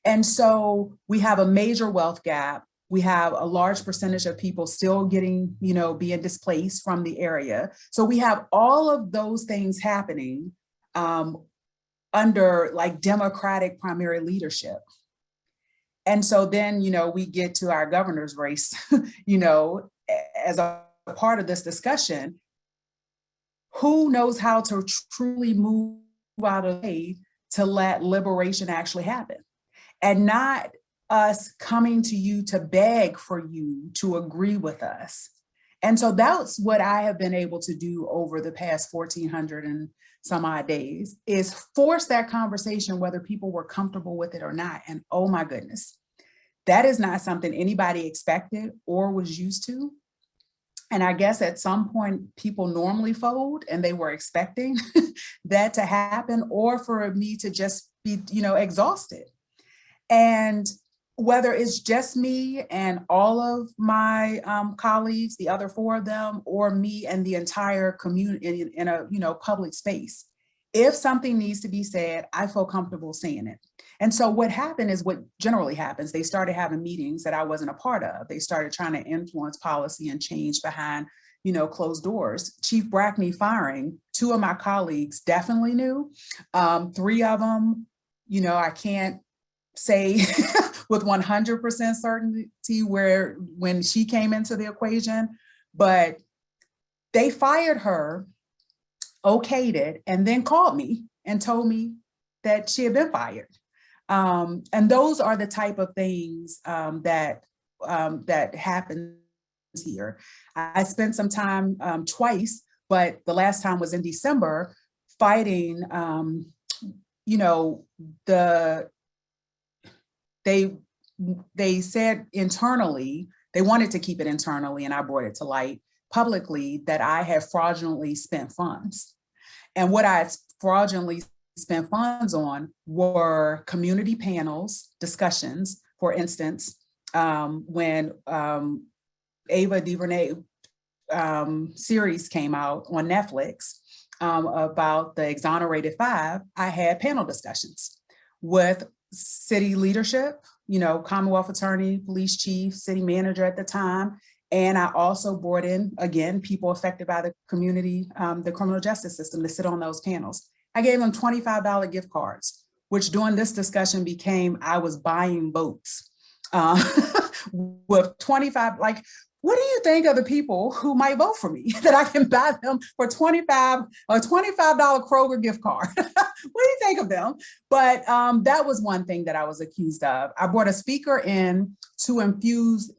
And so we have a major wealth gap. We have a large percentage of people still getting, being displaced from the area. So we have all of those things happening under like Democratic primary leadership. And so then, we get to our governor's race, as a part of this discussion. Who knows how to truly move out of the way to let liberation actually happen, and not us coming to you to beg for you to agree with us. And so that's what I have been able to do over the past 1,400 and some odd days, is force that conversation, whether people were comfortable with it or not. And oh my goodness, that is not something anybody expected or was used to. And I guess at some point people normally fold, and they were expecting that to happen, or for me to just be, exhausted. And whether it's just me and all of my colleagues, the other 4 of them, or me and the entire community in a public space, if something needs to be said, I feel comfortable saying it. And so what happened is what generally happens. They started having meetings that I wasn't a part of. They started trying to influence policy and change behind, closed doors. Chief Brackney firing 2 of my colleagues definitely knew. 3 of them, I can't say with 100% certainty when she came into the equation, but they fired her, okayed it, and then called me and told me that she had been fired. And those are the type of things that happens here. I spent some time twice, but the last time was in December, fighting, they said internally, they wanted to keep it internally, and I brought it to light publicly, that I had fraudulently spent funds. And what I had fraudulently spent funds on were community panels, discussions. For instance, when Ava DuVernay series came out on Netflix about the Exonerated 5, I had panel discussions with city leadership, Commonwealth Attorney, police chief, city manager at the time. And I also brought in, again, people affected by the community, the criminal justice system, to sit on those panels. I gave them $25 gift cards, which during this discussion became, I was buying votes with 25, like, what do you think of the people who might vote for me that I can buy them for $25 Kroger gift card? What do you think of them? But that was one thing that I was accused of. I brought a speaker in to infuse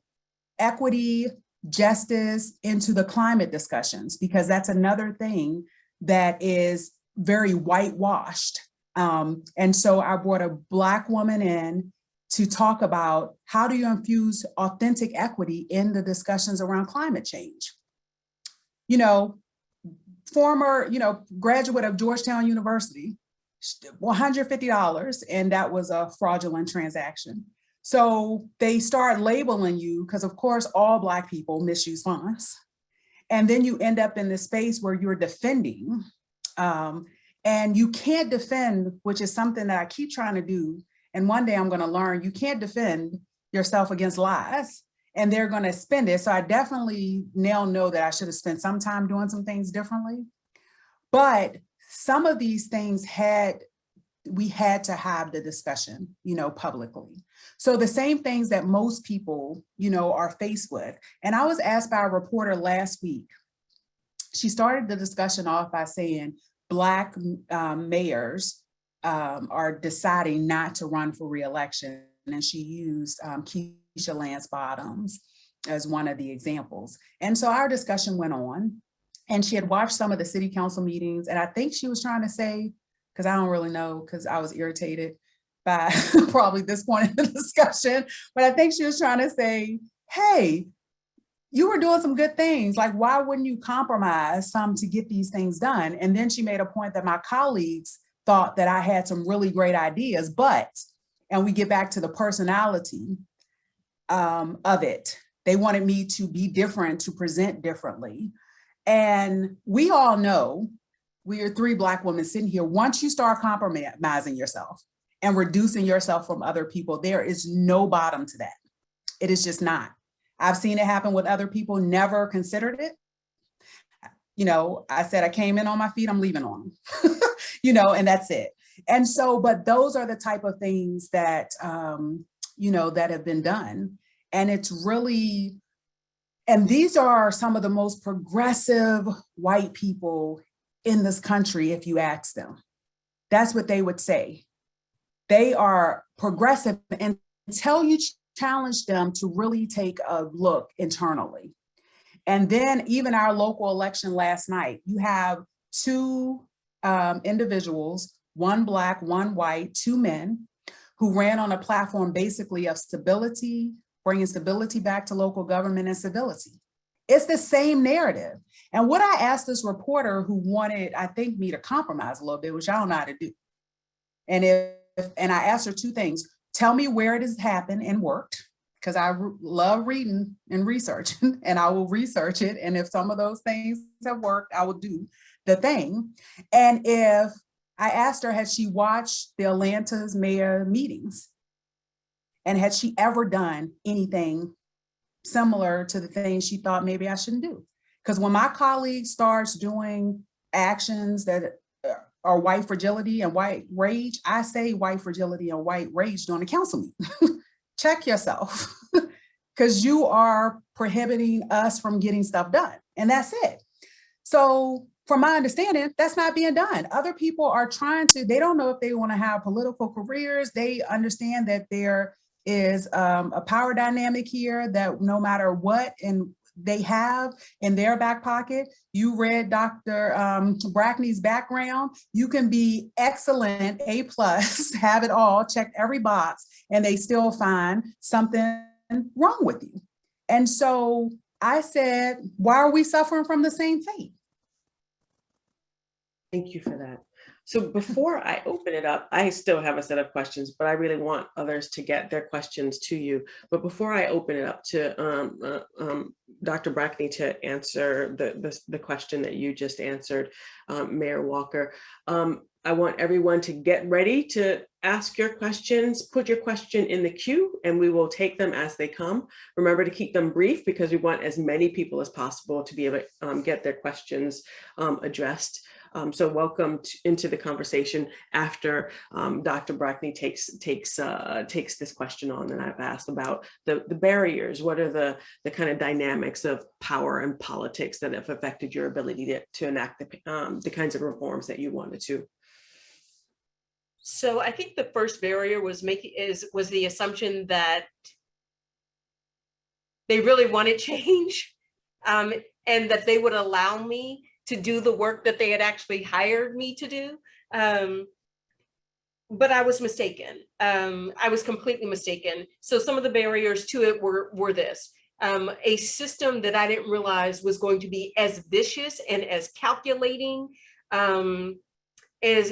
equity, justice into the climate discussions, because that's another thing that is very whitewashed. And so I brought a Black woman in to talk about how do you infuse authentic equity in the discussions around climate change. Former, graduate of Georgetown University, $150, and that was a fraudulent transaction. So they start labeling you, because of course all Black people misuse funds. And then you end up in this space where you're defending, and you can't defend, which is something that I keep trying to do. And one day I'm going to learn, you can't defend yourself against lies, and they're going to spend it. So I definitely now know that I should have spent some time doing some things differently. But some of these things we had to have the discussion, publicly. So the same things that most people, are faced with. And I was asked by a reporter last week, she started the discussion off by saying Black mayors are deciding not to run for reelection. And she used Keisha Lance Bottoms as one of the examples. And so our discussion went on, and she had watched some of the city council meetings. And I think she was trying to say, because I don't really know, because I was irritated by probably this point in the discussion, but I think she was trying to say, hey, you were doing some good things. Like, why wouldn't you compromise some to get these things done? And then she made a point that my colleagues thought that I had some really great ideas, and we get back to the personality of it. They wanted me to be different, to present differently. And we all know, we are 3 Black women sitting here, once you start compromising yourself and reducing yourself from other people, there is no bottom to that. It is just not. I've seen it happen with other people, never considered it. I said, I came in on my feet, I'm leaving on them, and that's it. And so, but those are the type of things that, that have been done. And it's really, and these are some of the most progressive white people in this country, if you ask them. That's what they would say. They are progressive until you challenge them to really take a look internally. And then even our local election last night, you have 2 individuals, 1 Black, 1 white, 2 men, who ran on a platform basically of stability, bringing stability back to local government and civility. It's the same narrative. And what I asked this reporter who wanted, I think, me to compromise a little bit, which I don't know how to do. And I asked her two things. Tell me where it has happened and worked, because I love reading and researching, and I will research it. And if some of those things have worked, I will do the thing. And if I asked her, had she watched the Atlanta's mayor meetings? And had she ever done anything similar to the things she thought maybe I shouldn't do? Because when my colleague starts doing actions that are white fragility and white rage, I say white fragility and white rage during the council meeting. Check yourself, because you are prohibiting us from getting stuff done. And that's it. So from my understanding, that's not being done. Other people are trying to, they don't know if they want to have political careers. They understand that there is a power dynamic here, that no matter what and they have in their back pocket. You read Dr. Brackney's background. You can be excellent, A+, have it all, check every box, and they still find something wrong with you. And so I said, why are we suffering from the same fate? Thank you for that. So before I open it up, I still have a set of questions, but I really want others to get their questions to you. But before I open it up to Dr. Brackney to answer the question that you just answered, Mayor Walker, I want everyone to get ready to ask your questions. Put your question in the queue and we will take them as they come. Remember to keep them brief, because we want as many people as possible to be able to get their questions addressed. So welcome into the conversation after Dr. Brackney takes this question on that I've asked about the barriers. What are the kind of dynamics of power and politics that have affected your ability to enact the kinds of reforms that you wanted to? So I think the first barrier was the assumption that they really wanted change, and that they would allow me to do the work that they had actually hired me to do. But I was mistaken. I was completely mistaken. So some of the barriers to it were this. A system that I didn't realize was going to be as vicious and as calculating, as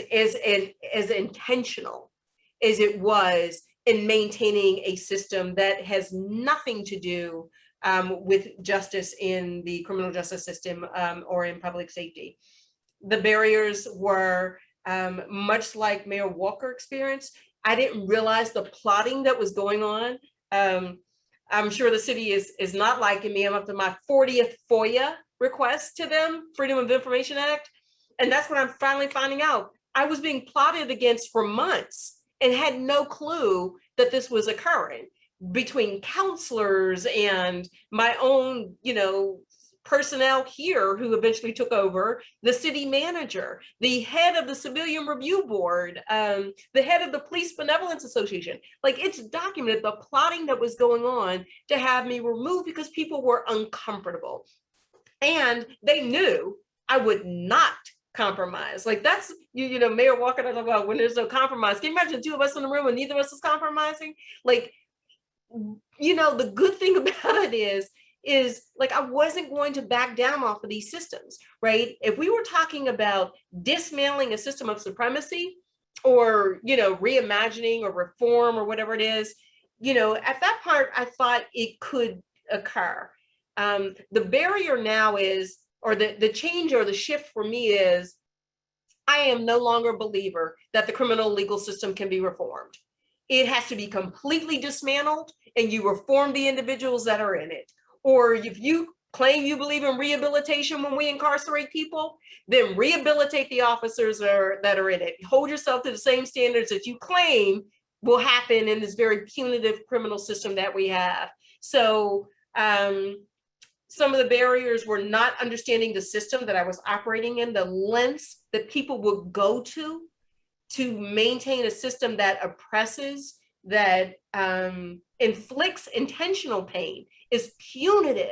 intentional as it was in maintaining a system that has nothing to do with justice in the criminal justice system or in public safety. The barriers were much like Mayor Walker experienced. I didn't realize the plotting that was going on. I'm sure the city is not liking me. I'm up to my 40th FOIA request to them, Freedom of Information Act. And that's what I'm finally finding out. I was being plotted against for months and had no clue that this was occurring, between counselors and my own, personnel here who eventually took over, the city manager, the head of the Civilian Review Board, the head of the Police Benevolence Association. Like, it's documented, the plotting that was going on to have me removed because people were uncomfortable. And they knew I would not compromise. Like, that's, Mayor Walker talked about when there's no compromise. Can you imagine two of us in the room and neither of us is compromising? Like, the good thing about it is like, I wasn't going to back down off of these systems, right? If we were talking about dismantling a system of supremacy or, reimagining or reform or whatever it is, at that part, I thought it could occur. The barrier now is, or the change or the shift for me is, I am no longer a believer that the criminal legal system can be reformed. It has to be completely dismantled and you reform the individuals that are in it. Or if you claim you believe in rehabilitation when we incarcerate people, then rehabilitate the officers that are in it. Hold yourself to the same standards that you claim will happen in this very punitive criminal system that we have. So some of the barriers were not understanding the system that I was operating in, the lengths that people would go to maintain a system that oppresses, that inflicts intentional pain, is punitive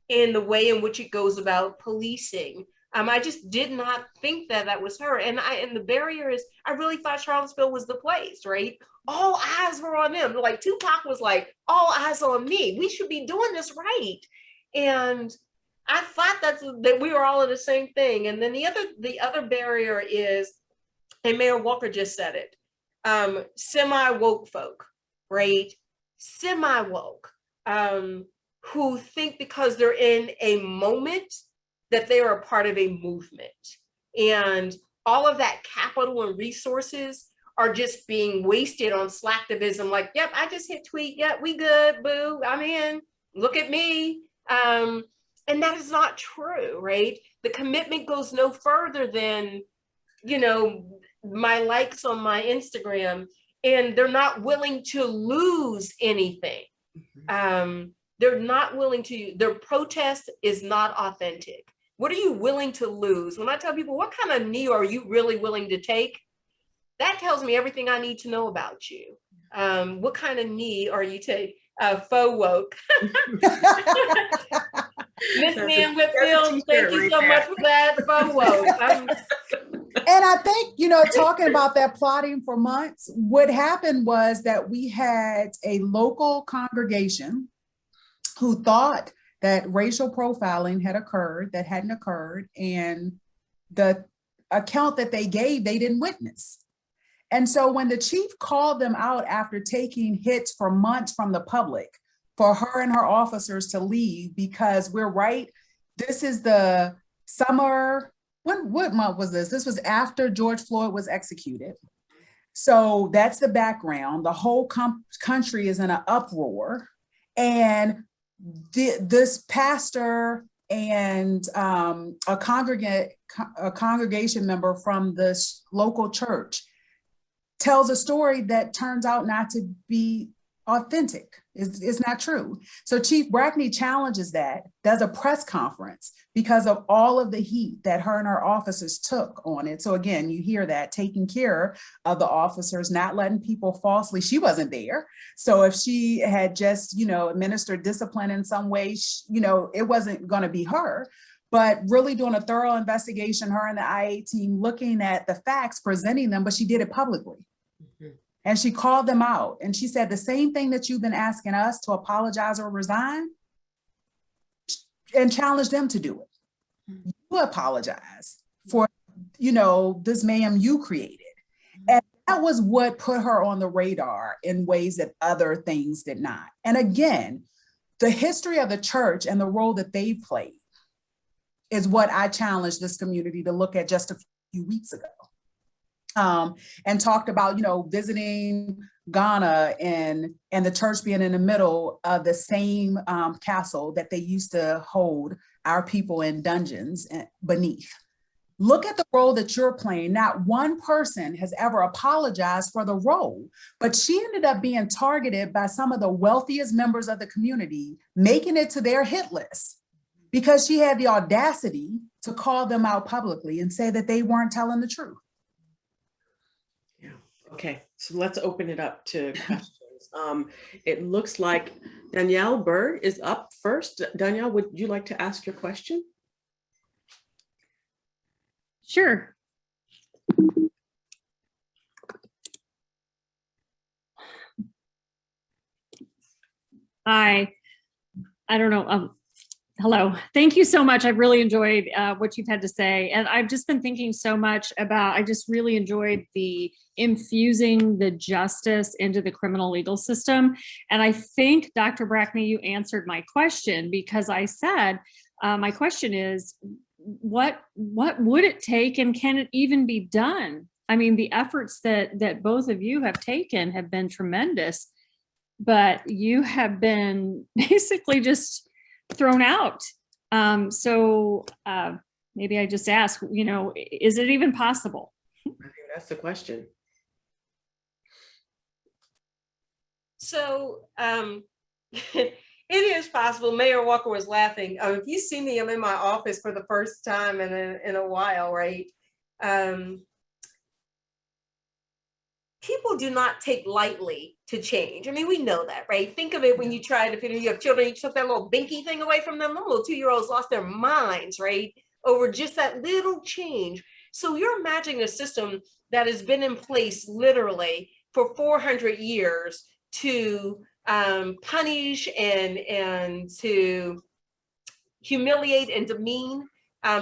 in the way in which it goes about policing. I just did not think that was her. And the barrier is, I really thought Charlottesville was the place, right? All eyes were on them. Like Tupac was like, all eyes on me. We should be doing this right. And I thought that we were all in the same thing. And then the other barrier is, and Mayor Walker just said it, semi-woke folk, right? Semi-woke, who think because they're in a moment that they are a part of a movement. And all of that capital and resources are just being wasted on slacktivism. Like, yep, I just hit tweet. Yep, we good, boo, I'm in. Look at me. And that is not true, right? The commitment goes no further than, my likes on my Instagram, and they're not willing to lose anything. They're not willing to, their protest is not authentic. What are you willing to lose? When I tell people, what kind of knee are you really willing to take? That tells me everything I need to know about you. What kind of knee are you taking? Faux woke. Miss Nan Whitfield, thank you so much for that. Faux woke. And I think, talking about that plotting for months, what happened was that we had a local congregation who thought that racial profiling had occurred, that hadn't occurred, and the account that they gave, they didn't witness. And so when the chief called them out after taking hits for months from the public for her and her officers to leave, because we're right, this is the summer, what month was this? This was after George Floyd was executed. So that's the background. The whole country is in an uproar. And this pastor and a congregation member from this local church tells a story that turns out not to be authentic. It's not true. So Chief Brackney challenges that, does a press conference because of all of the heat that her and her officers took on it. So again, you hear that, taking care of the officers, not letting people falsely, she wasn't there. So if she had just, administered discipline in some way, it wasn't going to be her. But really doing a thorough investigation, her and the IA team looking at the facts, presenting them, but she did it publicly. Mm-hmm. And she called them out. And she said, the same thing that you've been asking us to apologize or resign, and challenged them to do it. Mm-hmm. You apologize for, this ma'am you created. Mm-hmm. And that was what put her on the radar in ways that other things did not. And again, the history of the church and the role that they played is what I challenged this community to look at just a few weeks ago. And talked about, visiting Ghana and the church being in the middle of the same castle that they used to hold our people in dungeons beneath. Look at the role that you're playing. Not one person has ever apologized for the role, but she ended up being targeted by some of the wealthiest members of the community, making it to their hit list because she had the audacity to call them out publicly and say that they weren't telling the truth. Okay, so let's open it up to questions. It looks like Danielle Bird is up first. Danielle, would you like to ask your question? Sure. Hi, I don't know. Hello, thank you so much. I've really enjoyed what you've had to say. And I've just been thinking so much about, I just really enjoyed the infusing the justice into the criminal legal system. And I think, Dr. Brackney, you answered my question, because I said, my question is, what would it take, and can it even be done? I mean, the efforts that both of you have taken have been tremendous, but you have been basically just thrown out. So maybe I just ask, is it even possible? I think that's the question. So it is possible. Mayor Walker was laughing. If you see me, I'm in my office for the first time in a while, right? People do not take lightly to change. I mean, we know that, right? Think of it when you try to, if you have children, you took that little binky thing away from them, little 2-year-olds lost their minds, right? Over just that little change. So you're imagining a system that has been in place literally for 400 years to punish and to humiliate and demean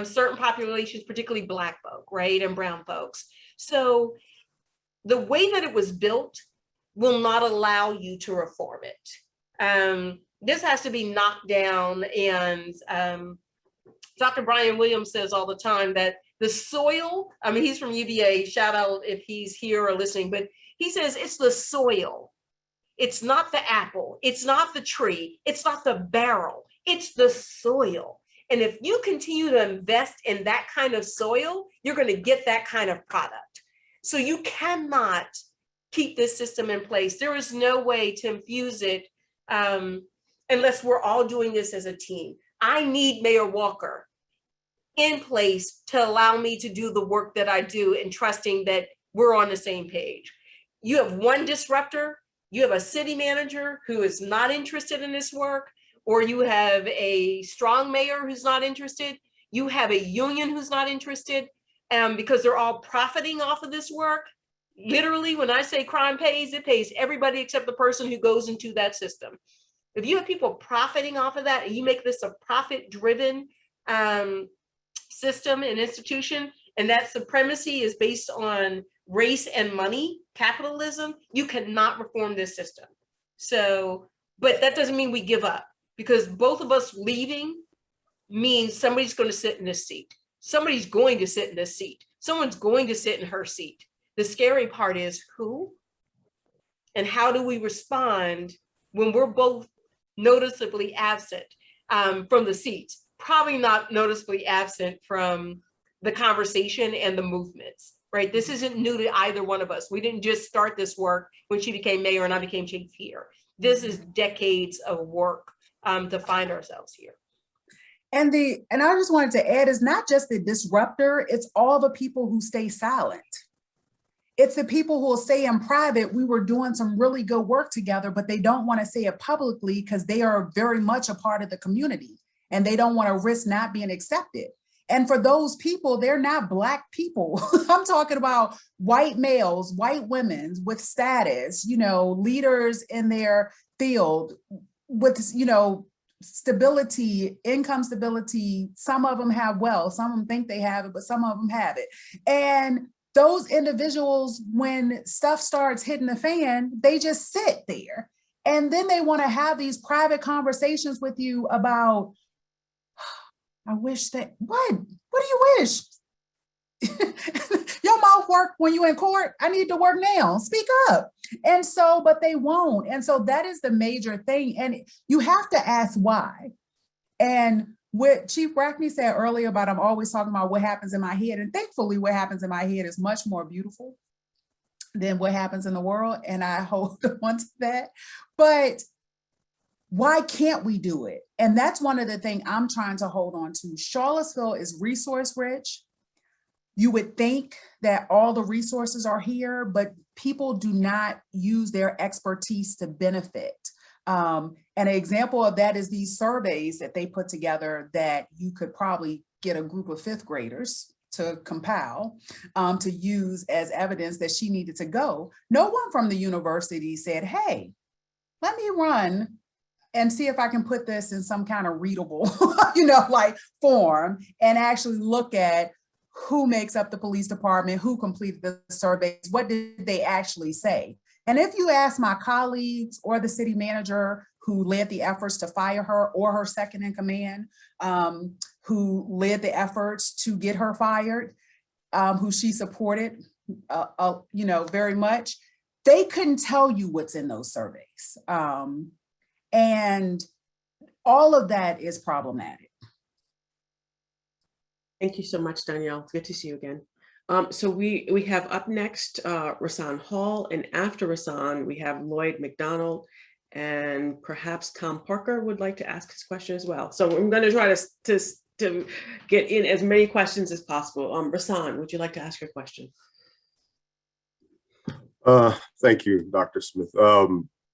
certain populations, particularly Black folk, right, and brown folks. So the way that it was built will not allow you to reform it. This has to be knocked down. And Dr. Brian Williams says all the time that the soil, I mean, he's from UVA, shout out if he's here or listening, but he says it's the soil. It's not the apple, it's not the tree, it's not the barrel, it's the soil. And if you continue to invest in that kind of soil, you're going to get that kind of product. So you cannot keep this system in place. There is no way to infuse it unless we're all doing this as a team. I need Mayor Walker in place to allow me to do the work that I do and trusting that we're on the same page. You have one disruptor, you have a city manager who is not interested in this work, or you have a strong mayor who's not interested, you have a union who's not interested, because they're all profiting off of this work. Literally, when I say crime pays, it pays everybody except the person who goes into that system. If you have people profiting off of that and you make this a profit-driven system and institution, and that supremacy is based on race and money, capitalism, you cannot reform this system. So, but that doesn't mean we give up, because both of us leaving means somebody's going to sit in this seat. Somebody's going to sit in this seat. Someone's going to sit in her seat. The scary part is who and how do we respond when we're both noticeably absent from the seats, probably not noticeably absent from the conversation and the movements, right? This isn't new to either one of us. We didn't just start this work when she became mayor and I became chief here. This is decades of work to find ourselves here. And I just wanted to add, it's not just the disruptor, it's all the people who stay silent. It's the people who will say in private, we were doing some really good work together, but they don't want to say it publicly because they are very much a part of the community and they don't want to risk not being accepted. And for those people, they're not Black people. I'm talking about white males, white women with status, leaders in their field with, stability, income stability. Some of them have wealth, some of them think they have it, but some of them have it. And those individuals, when stuff starts hitting the fan, they just sit there. And then they want to have these private conversations with you about, I wish that, what do you wish? Your mouth work when you in court. I need to work now. Speak up. And so, but they won't. And so that is the major thing. And you have to ask why. And what Chief Brackney said earlier about, I'm always talking about what happens in my head. And thankfully, what happens in my head is much more beautiful than what happens in the world. And I hold on to that. But why can't we do it? And that's one of the things I'm trying to hold on to. Charlottesville is resource rich. You would think that all the resources are here, but people do not use their expertise to benefit. And an example of that is these surveys that they put together that you could probably get a group of fifth graders to compile to use as evidence that she needed to go. No one from the university said, hey, let me run and see if I can put this in some kind of readable, form and actually look at who makes up the police department, who completed the surveys, what did they actually say? And if you ask my colleagues or the city manager who led the efforts to fire her, or her second in command, who led the efforts to get her fired, who she supported, very much, they couldn't tell you what's in those surveys. And all of that is problematic. Thank you so much, Danielle. It's good to see you again. So we have up next RaShall Hall, and after RaShall, we have Lloyd McDonald, and perhaps Tom Parker would like to ask his question as well. So I'm going to try to get in as many questions as possible. RaShall, would you like to ask your question? Thank you, Dr. Smith.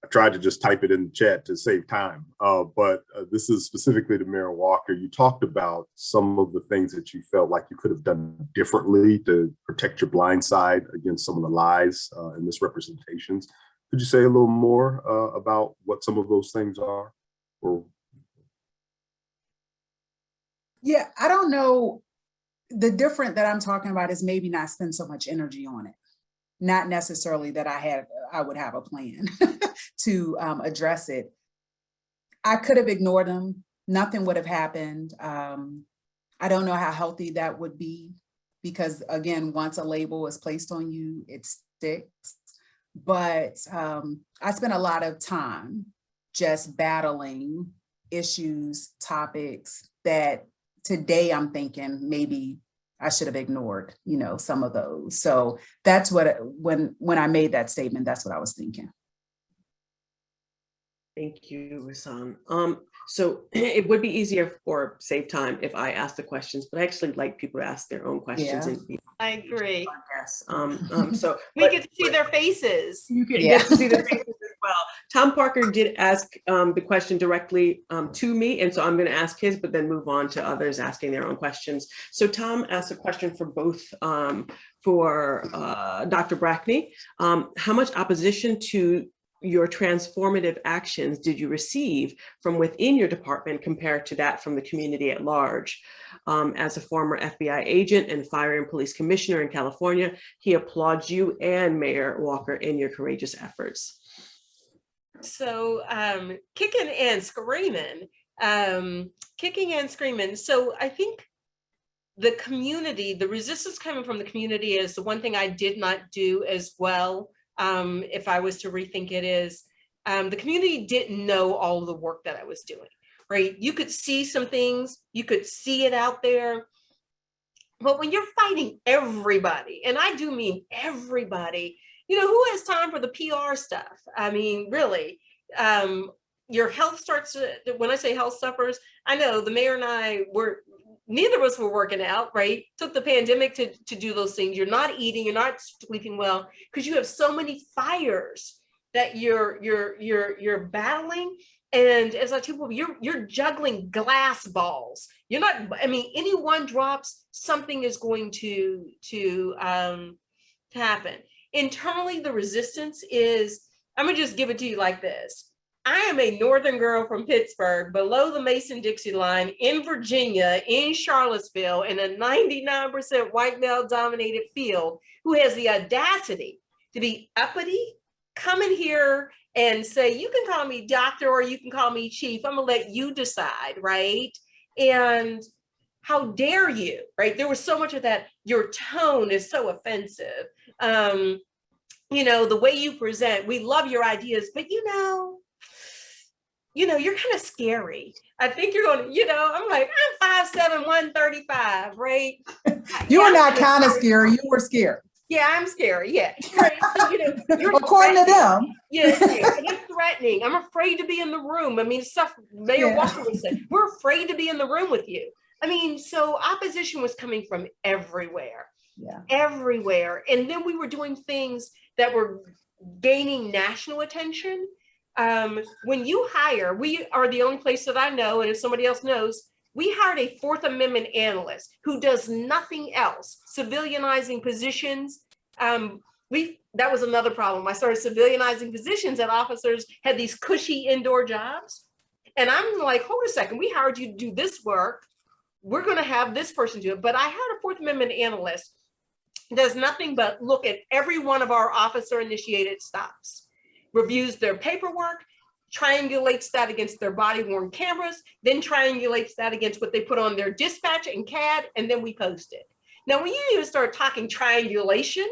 I tried to just type it in the chat to save time, but this is specifically to Mayor Walker. You talked about some of the things that you felt like you could have done differently to protect your blind side against some of the lies and misrepresentations. Could you say a little more about what some of those things are? Or Yeah, I don't know. The different that I'm talking about is maybe not spend so much energy on it. Not necessarily that I would have a plan to address it. I could have ignored them. Nothing would have happened. I don't know how healthy that would be because, again, once a label is placed on you, it sticks. But I spent a lot of time just battling issues, topics that today I'm thinking maybe I should have ignored, some of those. So that's what, when I made that statement, that's what I was thinking. Thank you, Rasan. So it would be easier or save time if I ask the questions, but I actually like people to ask their own questions. Yeah. And I agree. yes. So We get to see their faces. you can Yeah. get to see the faces as well. Tom Parker did ask the question directly to me, and so I'm going to ask his, but then move on to others asking their own questions. So Tom asked a question for both for Dr. Brackney. How much opposition to your transformative actions did you receive from within your department compared to that from the community at large? As a former FBI agent and fire and police commissioner in California, he applauds you and Mayor Walker in your courageous efforts. So kicking and screaming. So I think the community, the resistance coming from the community is the one thing I did not do as well. If I was to rethink it, is the community didn't know all of the work that I was doing, right? You could see some things, you could see it out there, but when you're fighting everybody, and I do mean everybody, who has time for the PR stuff? I mean, really, your health starts to, when I say health suffers, I know the mayor and I neither of us were working out, right? Took the pandemic to do those things. You're not eating, you're not sleeping well, because you have so many fires that you're battling. And as I tell people, you're juggling glass balls. You're not, any one drops, something is going to happen. Internally, the resistance is, I'm gonna just give it to you like this. I am a northern girl from Pittsburgh, below the Mason-Dixie line, in Virginia, in Charlottesville, in a 99% white male-dominated field, who has the audacity to be uppity, come in here and say, you can call me doctor or you can call me chief. I'm gonna let you decide, right? And how dare you, right? There was so much of that. Your tone is so offensive. The way you present, we love your ideas, but you're kind of scary. I think you're going to, I'm like, I'm 5'7", 135, right? You were not kind of scary, you were scared. Yeah, I'm scary, yeah. Right. So, you're according to them. Yeah, you're threatening. I'm afraid to be in the room. Stuff Mayor Walker would say, we're afraid to be in the room with you. So opposition was coming from everywhere. Yeah. Everywhere. And then we were doing things that were gaining national attention. When you hire, we are the only place that I know, and if somebody else knows, we hired a Fourth Amendment analyst who does nothing else, civilianizing positions. That was another problem. I started civilianizing positions, and officers had these cushy indoor jobs. And I'm like, hold a second, we hired you to do this work. We're going to have this person do it. But I had a Fourth Amendment analyst who does nothing but look at every one of our officer-initiated stops, reviews their paperwork, triangulates that against their body-worn cameras, then triangulates that against what they put on their dispatch and CAD, and then we post it. Now, when you even start talking triangulation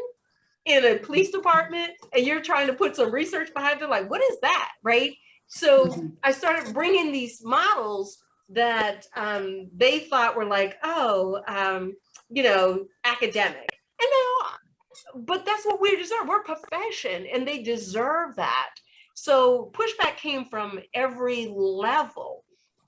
in a police department and you're trying to put some research behind it, like, what is that, right? So I started bringing these models that they thought were like, academic. And but that's what we deserve. We're a profession, and they deserve that. So pushback came from every level.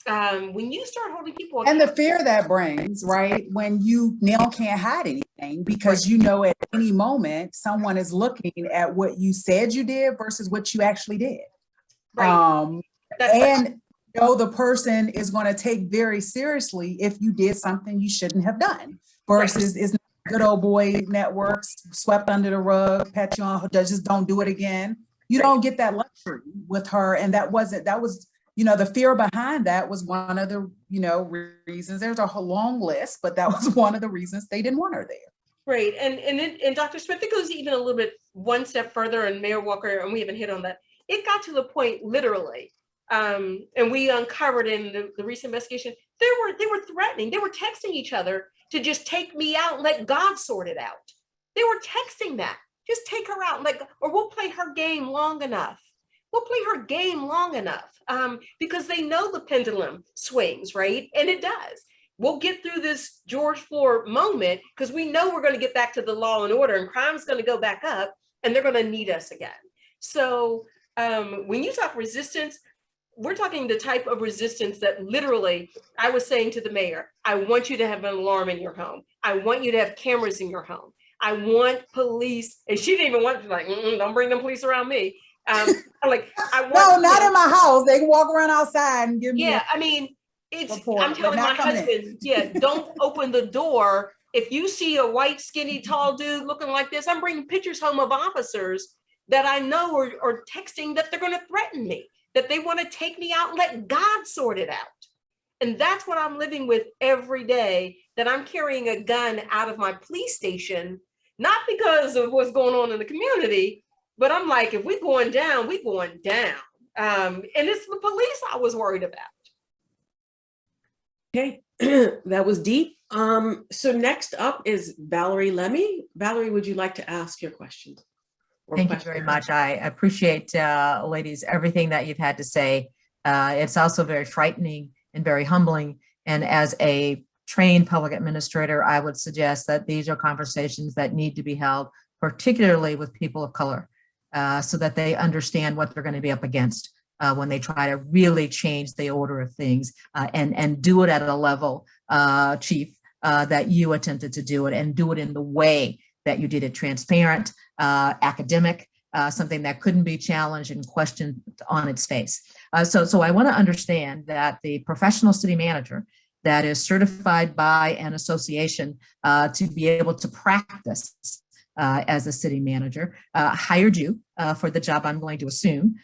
When you start holding people and the fear that brings, right? When you now can't hide anything because at any moment someone is looking at what you said you did versus what you actually did. Right. The person is going to take very seriously if you did something you shouldn't have done versus is good old boy networks swept under the rug, pat you on, just don't do it again. You don't get that luxury with her. And that was the fear behind that was one of the, reasons. There's a whole long list, but that was one of the reasons they didn't want her there. Right. And Dr. Smith, it goes even a little bit one step further, and Mayor Walker, and we haven't hit on that. It got to the point, literally, and we uncovered in the recent investigation, they were threatening, they were texting each other to just take me out and let God sort it out. They were texting that, just take her out, or we'll play her game long enough. We'll play her game long enough, because they know the pendulum swings, right? And it does. We'll get through this George Floyd moment because we know we're going to get back to the law and order, and crime's going to go back up, and they're going to need us again. So when you talk resistance, we're talking the type of resistance that literally, I was saying to the mayor, I want you to have an alarm in your home. I want you to have cameras in your home. I want police. And she didn't even want to, don't bring them police around me. I want. No, not in my house. They can walk around outside and give me. Yeah, I mean, report, I'm telling my husband, don't open the door. If you see a white, skinny, tall dude looking like this, I'm bringing pictures home of officers that I know are texting that they're going to threaten me, that they want to take me out and let God sort it out. And that's what I'm living with every day, that I'm carrying a gun out of my police station, not because of what's going on in the community, but I'm like, if we're going down, we're going down. And it's the police I was worried about. Okay, that was deep. So next up is Valerie Lemmy. Valerie, would you like to ask your question? Thank you very much. I appreciate, ladies, everything that you've had to say. It's also very frightening and very humbling. And as a trained public administrator, I would suggest that these are conversations that need to be held, particularly with people of color, so that they understand what they're going to be up against when they try to really change the order of things, and do it at a level, Chief, that you attempted to do it, and do it in the way that you did it: transparent, academic, something that couldn't be challenged and questioned on its face. So I want to understand that the professional city manager that is certified by an association to be able to practice as a city manager hired you for the job, I'm going to assume,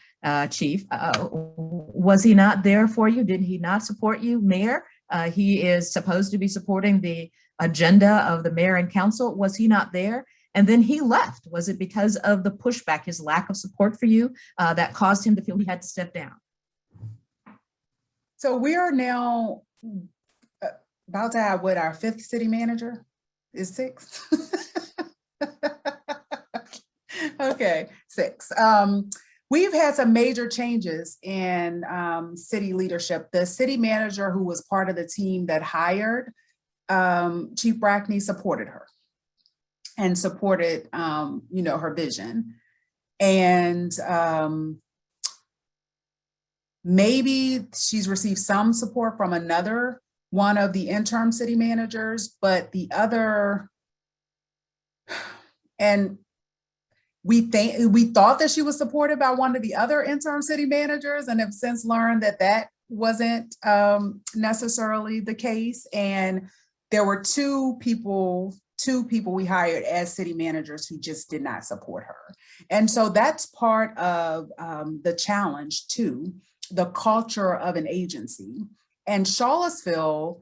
Chief. Was he not there for you? Did he not support you, Mayor? He is supposed to be supporting the agenda of the mayor and council. Was he not there? And then he left. Was it because of the pushback, his lack of support for you, that caused him to feel he had to step down? So we are now about to have what, our fifth city manager? Is sixth? Okay, six. We've had some major changes in city leadership. The city manager who was part of the team that hired Chief Brackney supported her and supported, her vision. And maybe she's received some support from another one of the interim city managers, but the other, and we thought that she was supported by one of the other interim city managers, and have since learned that that wasn't necessarily the case. And there were two people we hired as city managers who just did not support her. And so that's part of the challenge too, the culture of an agency. And Charlottesville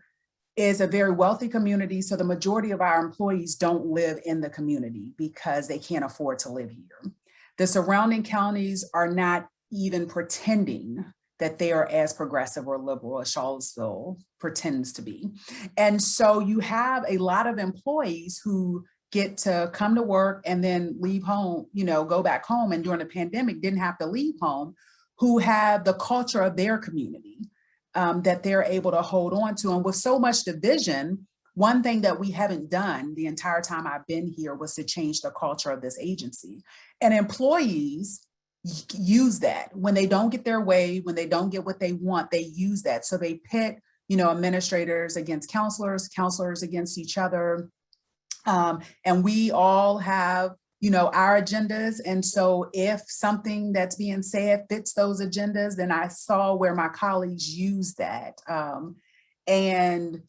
is a very wealthy community, so the majority of our employees don't live in the community because they can't afford to live here. The surrounding counties are not even pretending that they are as progressive or liberal as Charlottesville pretends to be. And so you have a lot of employees who get to come to work and then leave home, go back home, and during the pandemic didn't have to leave home, who have the culture of their community that they're able to hold on to. And with so much division, one thing that we haven't done the entire time I've been here was to change the culture of this agency. And employees use that. When they don't get their way, when they don't get what they want, they use that. So they pit, administrators against counselors against each other. And we all have, our agendas. And so if something that's being said fits those agendas, then I saw where my colleagues use that. And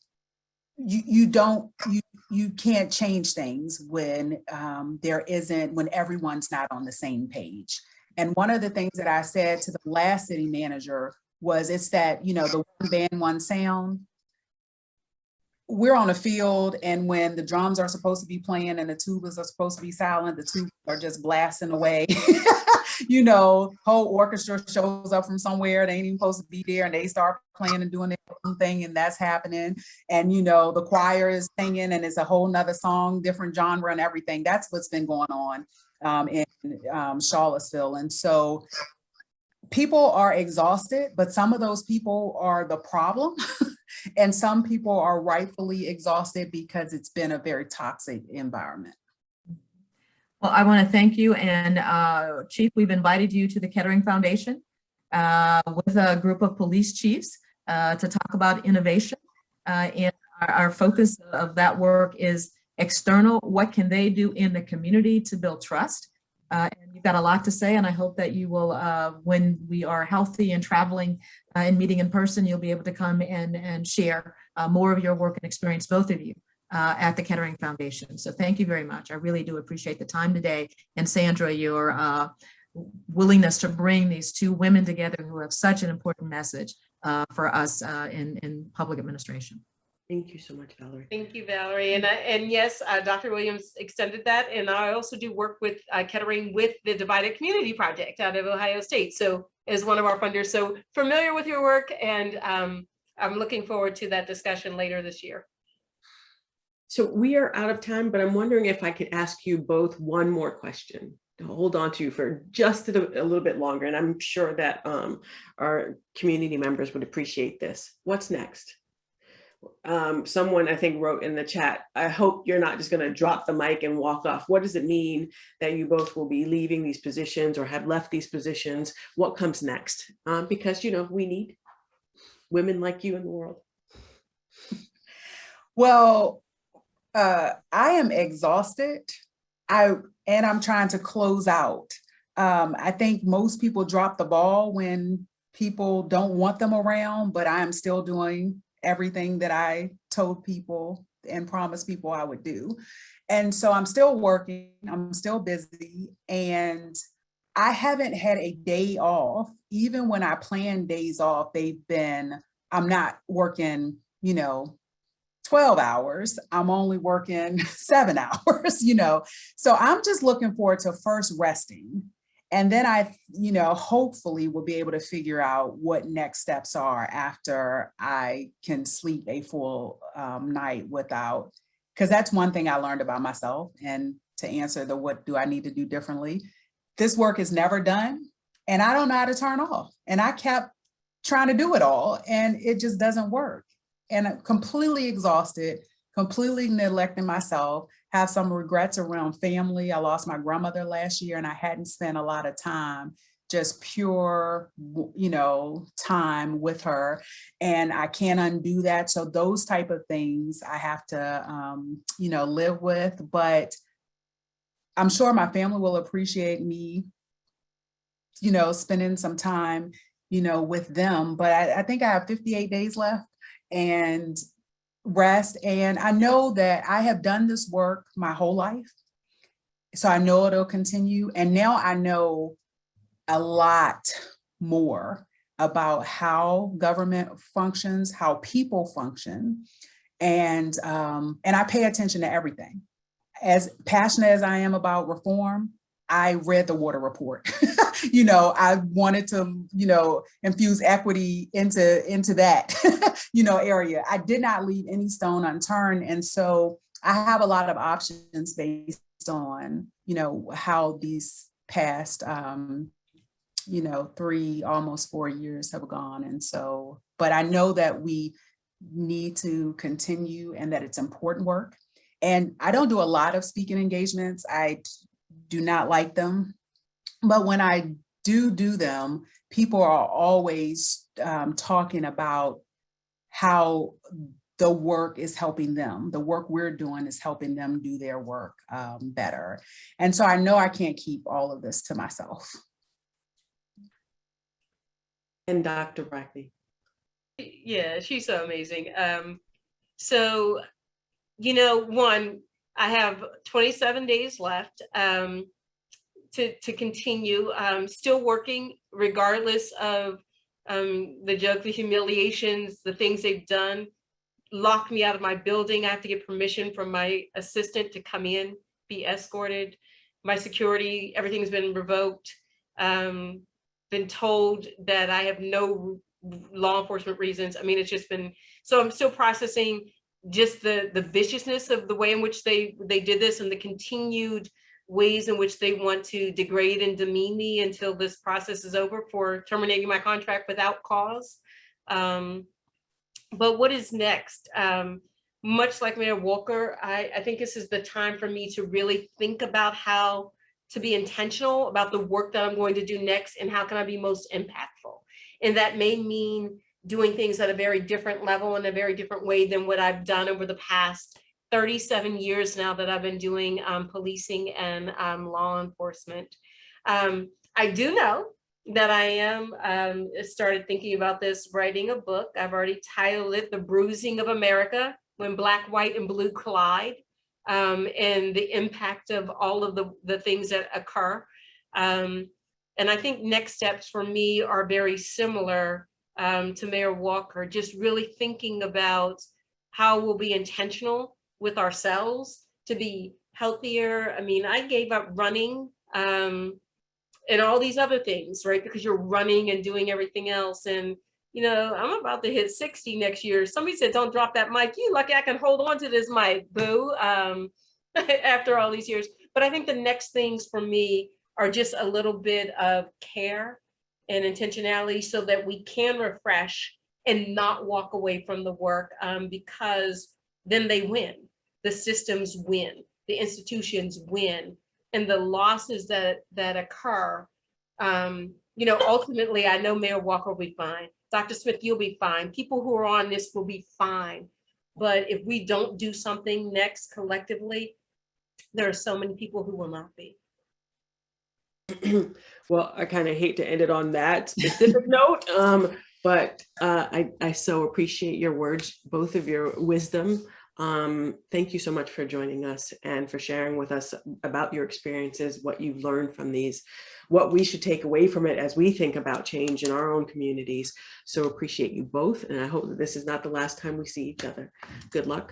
you can't change things when when everyone's not on the same page. And one of the things that I said to the last city manager was it's that, you know, the one band, one sound. We're on a field, and when the drums are supposed to be playing and the tubas are supposed to be silent, the tubas are just blasting away. You know, whole orchestra shows up from somewhere, they ain't even supposed to be there, and they start playing and doing their own thing, and that's happening. And, you know, the choir is singing and it's a whole nother song, different genre and everything. That's what's been going on in Charlottesville. And so people are exhausted, but some of those people are the problem. And some people are rightfully exhausted because it's been a very toxic environment. Well, I want to thank you. And Chief, we've invited you to the Kettering Foundation with a group of police chiefs to talk about innovation. And our focus of that work is external. What can they do in the community to build trust? And you've got a lot to say, and I hope that you will, when we are healthy and traveling and meeting in person, you'll be able to come and share more of your work and experience, both of you, at the Kettering Foundation. So thank you very much. I really do appreciate the time today. And Sandra, your willingness to bring these two women together who have such an important message for us in public administration. Thank you so much, Valerie. Thank you, Valerie. And yes, Dr. Williams extended that. And I also do work with Kettering with the Divided Community Project out of Ohio State. So as one of our funders, so familiar with your work, and I'm looking forward to that discussion later this year. So we are out of time, but I'm wondering if I could ask you both one more question to hold on to for just a little bit longer. And I'm sure that our community members would appreciate this. What's next? Someone I think wrote in the chat, I hope you're not just going to drop the mic and walk off. What does it mean that you both will be leaving these positions or have left these positions? What comes next? Because, you know, we need women like you in the world. Well, I am exhausted. I'm trying to close out. I think most people drop the ball when people don't want them around, but I am still doing everything that I told people and promised people I would do. And so I'm still working, I'm still busy, and I haven't had a day off. Even when I plan days off, I'm not working, you know, 12 hours, I'm only working 7 hours, you know. So I'm just looking forward to first resting. And then I, you know, hopefully will be able to figure out what next steps are after I can sleep a full night without, because that's one thing I learned about myself. And to answer the what do I need to do differently, this work is never done and I don't know how to turn off. And I kept trying to do it all and it just doesn't work. And I'm completely exhausted, completely neglecting myself, have some regrets around family. I lost my grandmother last year and I hadn't spent a lot of time, just pure, you know, time with her. And I can't undo that. So those type of things I have to, you know, live with, but I'm sure my family will appreciate me, you know, spending some time, you know, with them. But I think I have 58 days left and rest. And I know that I have done this work my whole life. So I know it'll continue. And now I know a lot more about how government functions, how people function. And I pay attention to everything. As passionate as I am about reform, I read the water report. You know, I wanted to, you know, infuse equity into that, you know, area. I did not leave any stone unturned. And so I have a lot of options based on, you know, how these past, you know, 3, almost 4 years have gone. And so, but I know that we need to continue and that it's important work. And I don't do a lot of speaking engagements. I do not like them. But when I do them, people are always talking about how the work is helping them. The work we're doing is helping them do their work better. And so I know I can't keep all of this to myself. And Dr. Brackney. Yeah, she's so amazing. So, you know, one, I have 27 days left to continue. Still working regardless of The joke, the humiliations, the things they've done, locked me out of my building. I have to get permission from my assistant to come in, be escorted. My security, everything's been revoked. Been told that I have no law enforcement reasons. I mean, it's just been, so I'm still processing just the viciousness of the way in which they did this, and the continued ways in which they want to degrade and demean me until this process is over for terminating my contract without cause. But what is next? Much like Mayor Walker, I think this is the time for me to really think about how to be intentional about the work that I'm going to do next, and how can I be most impactful. And that may mean doing things at a very different level in a very different way than what I've done over the past 37 years now that I've been doing policing and law enforcement. I do know that I am started thinking about this, writing a book. I've already titled it The Bruising of America, When Black, White, and Blue Collide, and the impact of all of the things that occur. And I think next steps for me are very similar to Mayor Walker, just really thinking about how we'll be intentional with ourselves to be healthier. I mean, I gave up running and all these other things, right? Because you're running and doing everything else. And, you know, I'm about to hit 60 next year. Somebody said, don't drop that mic. You lucky I can hold on to this mic, boo, after all these years. But I think the next things for me are just a little bit of care and intentionality so that we can refresh and not walk away from the work, because then they win. The systems win, the institutions win, and the losses that occur, you know, ultimately, I know Mayor Walker will be fine. Dr. Smith, you'll be fine. People who are on this will be fine. But if we don't do something next collectively, there are so many people who will not be. Well, I kind of hate to end it on that specific note, but I so appreciate your words, both of your wisdom. Thank you so much for joining us and for sharing with us about your experiences, what you've learned from these, what we should take away from it as we think about change in our own communities. So appreciate you both. And I hope that this is not the last time we see each other. Good luck.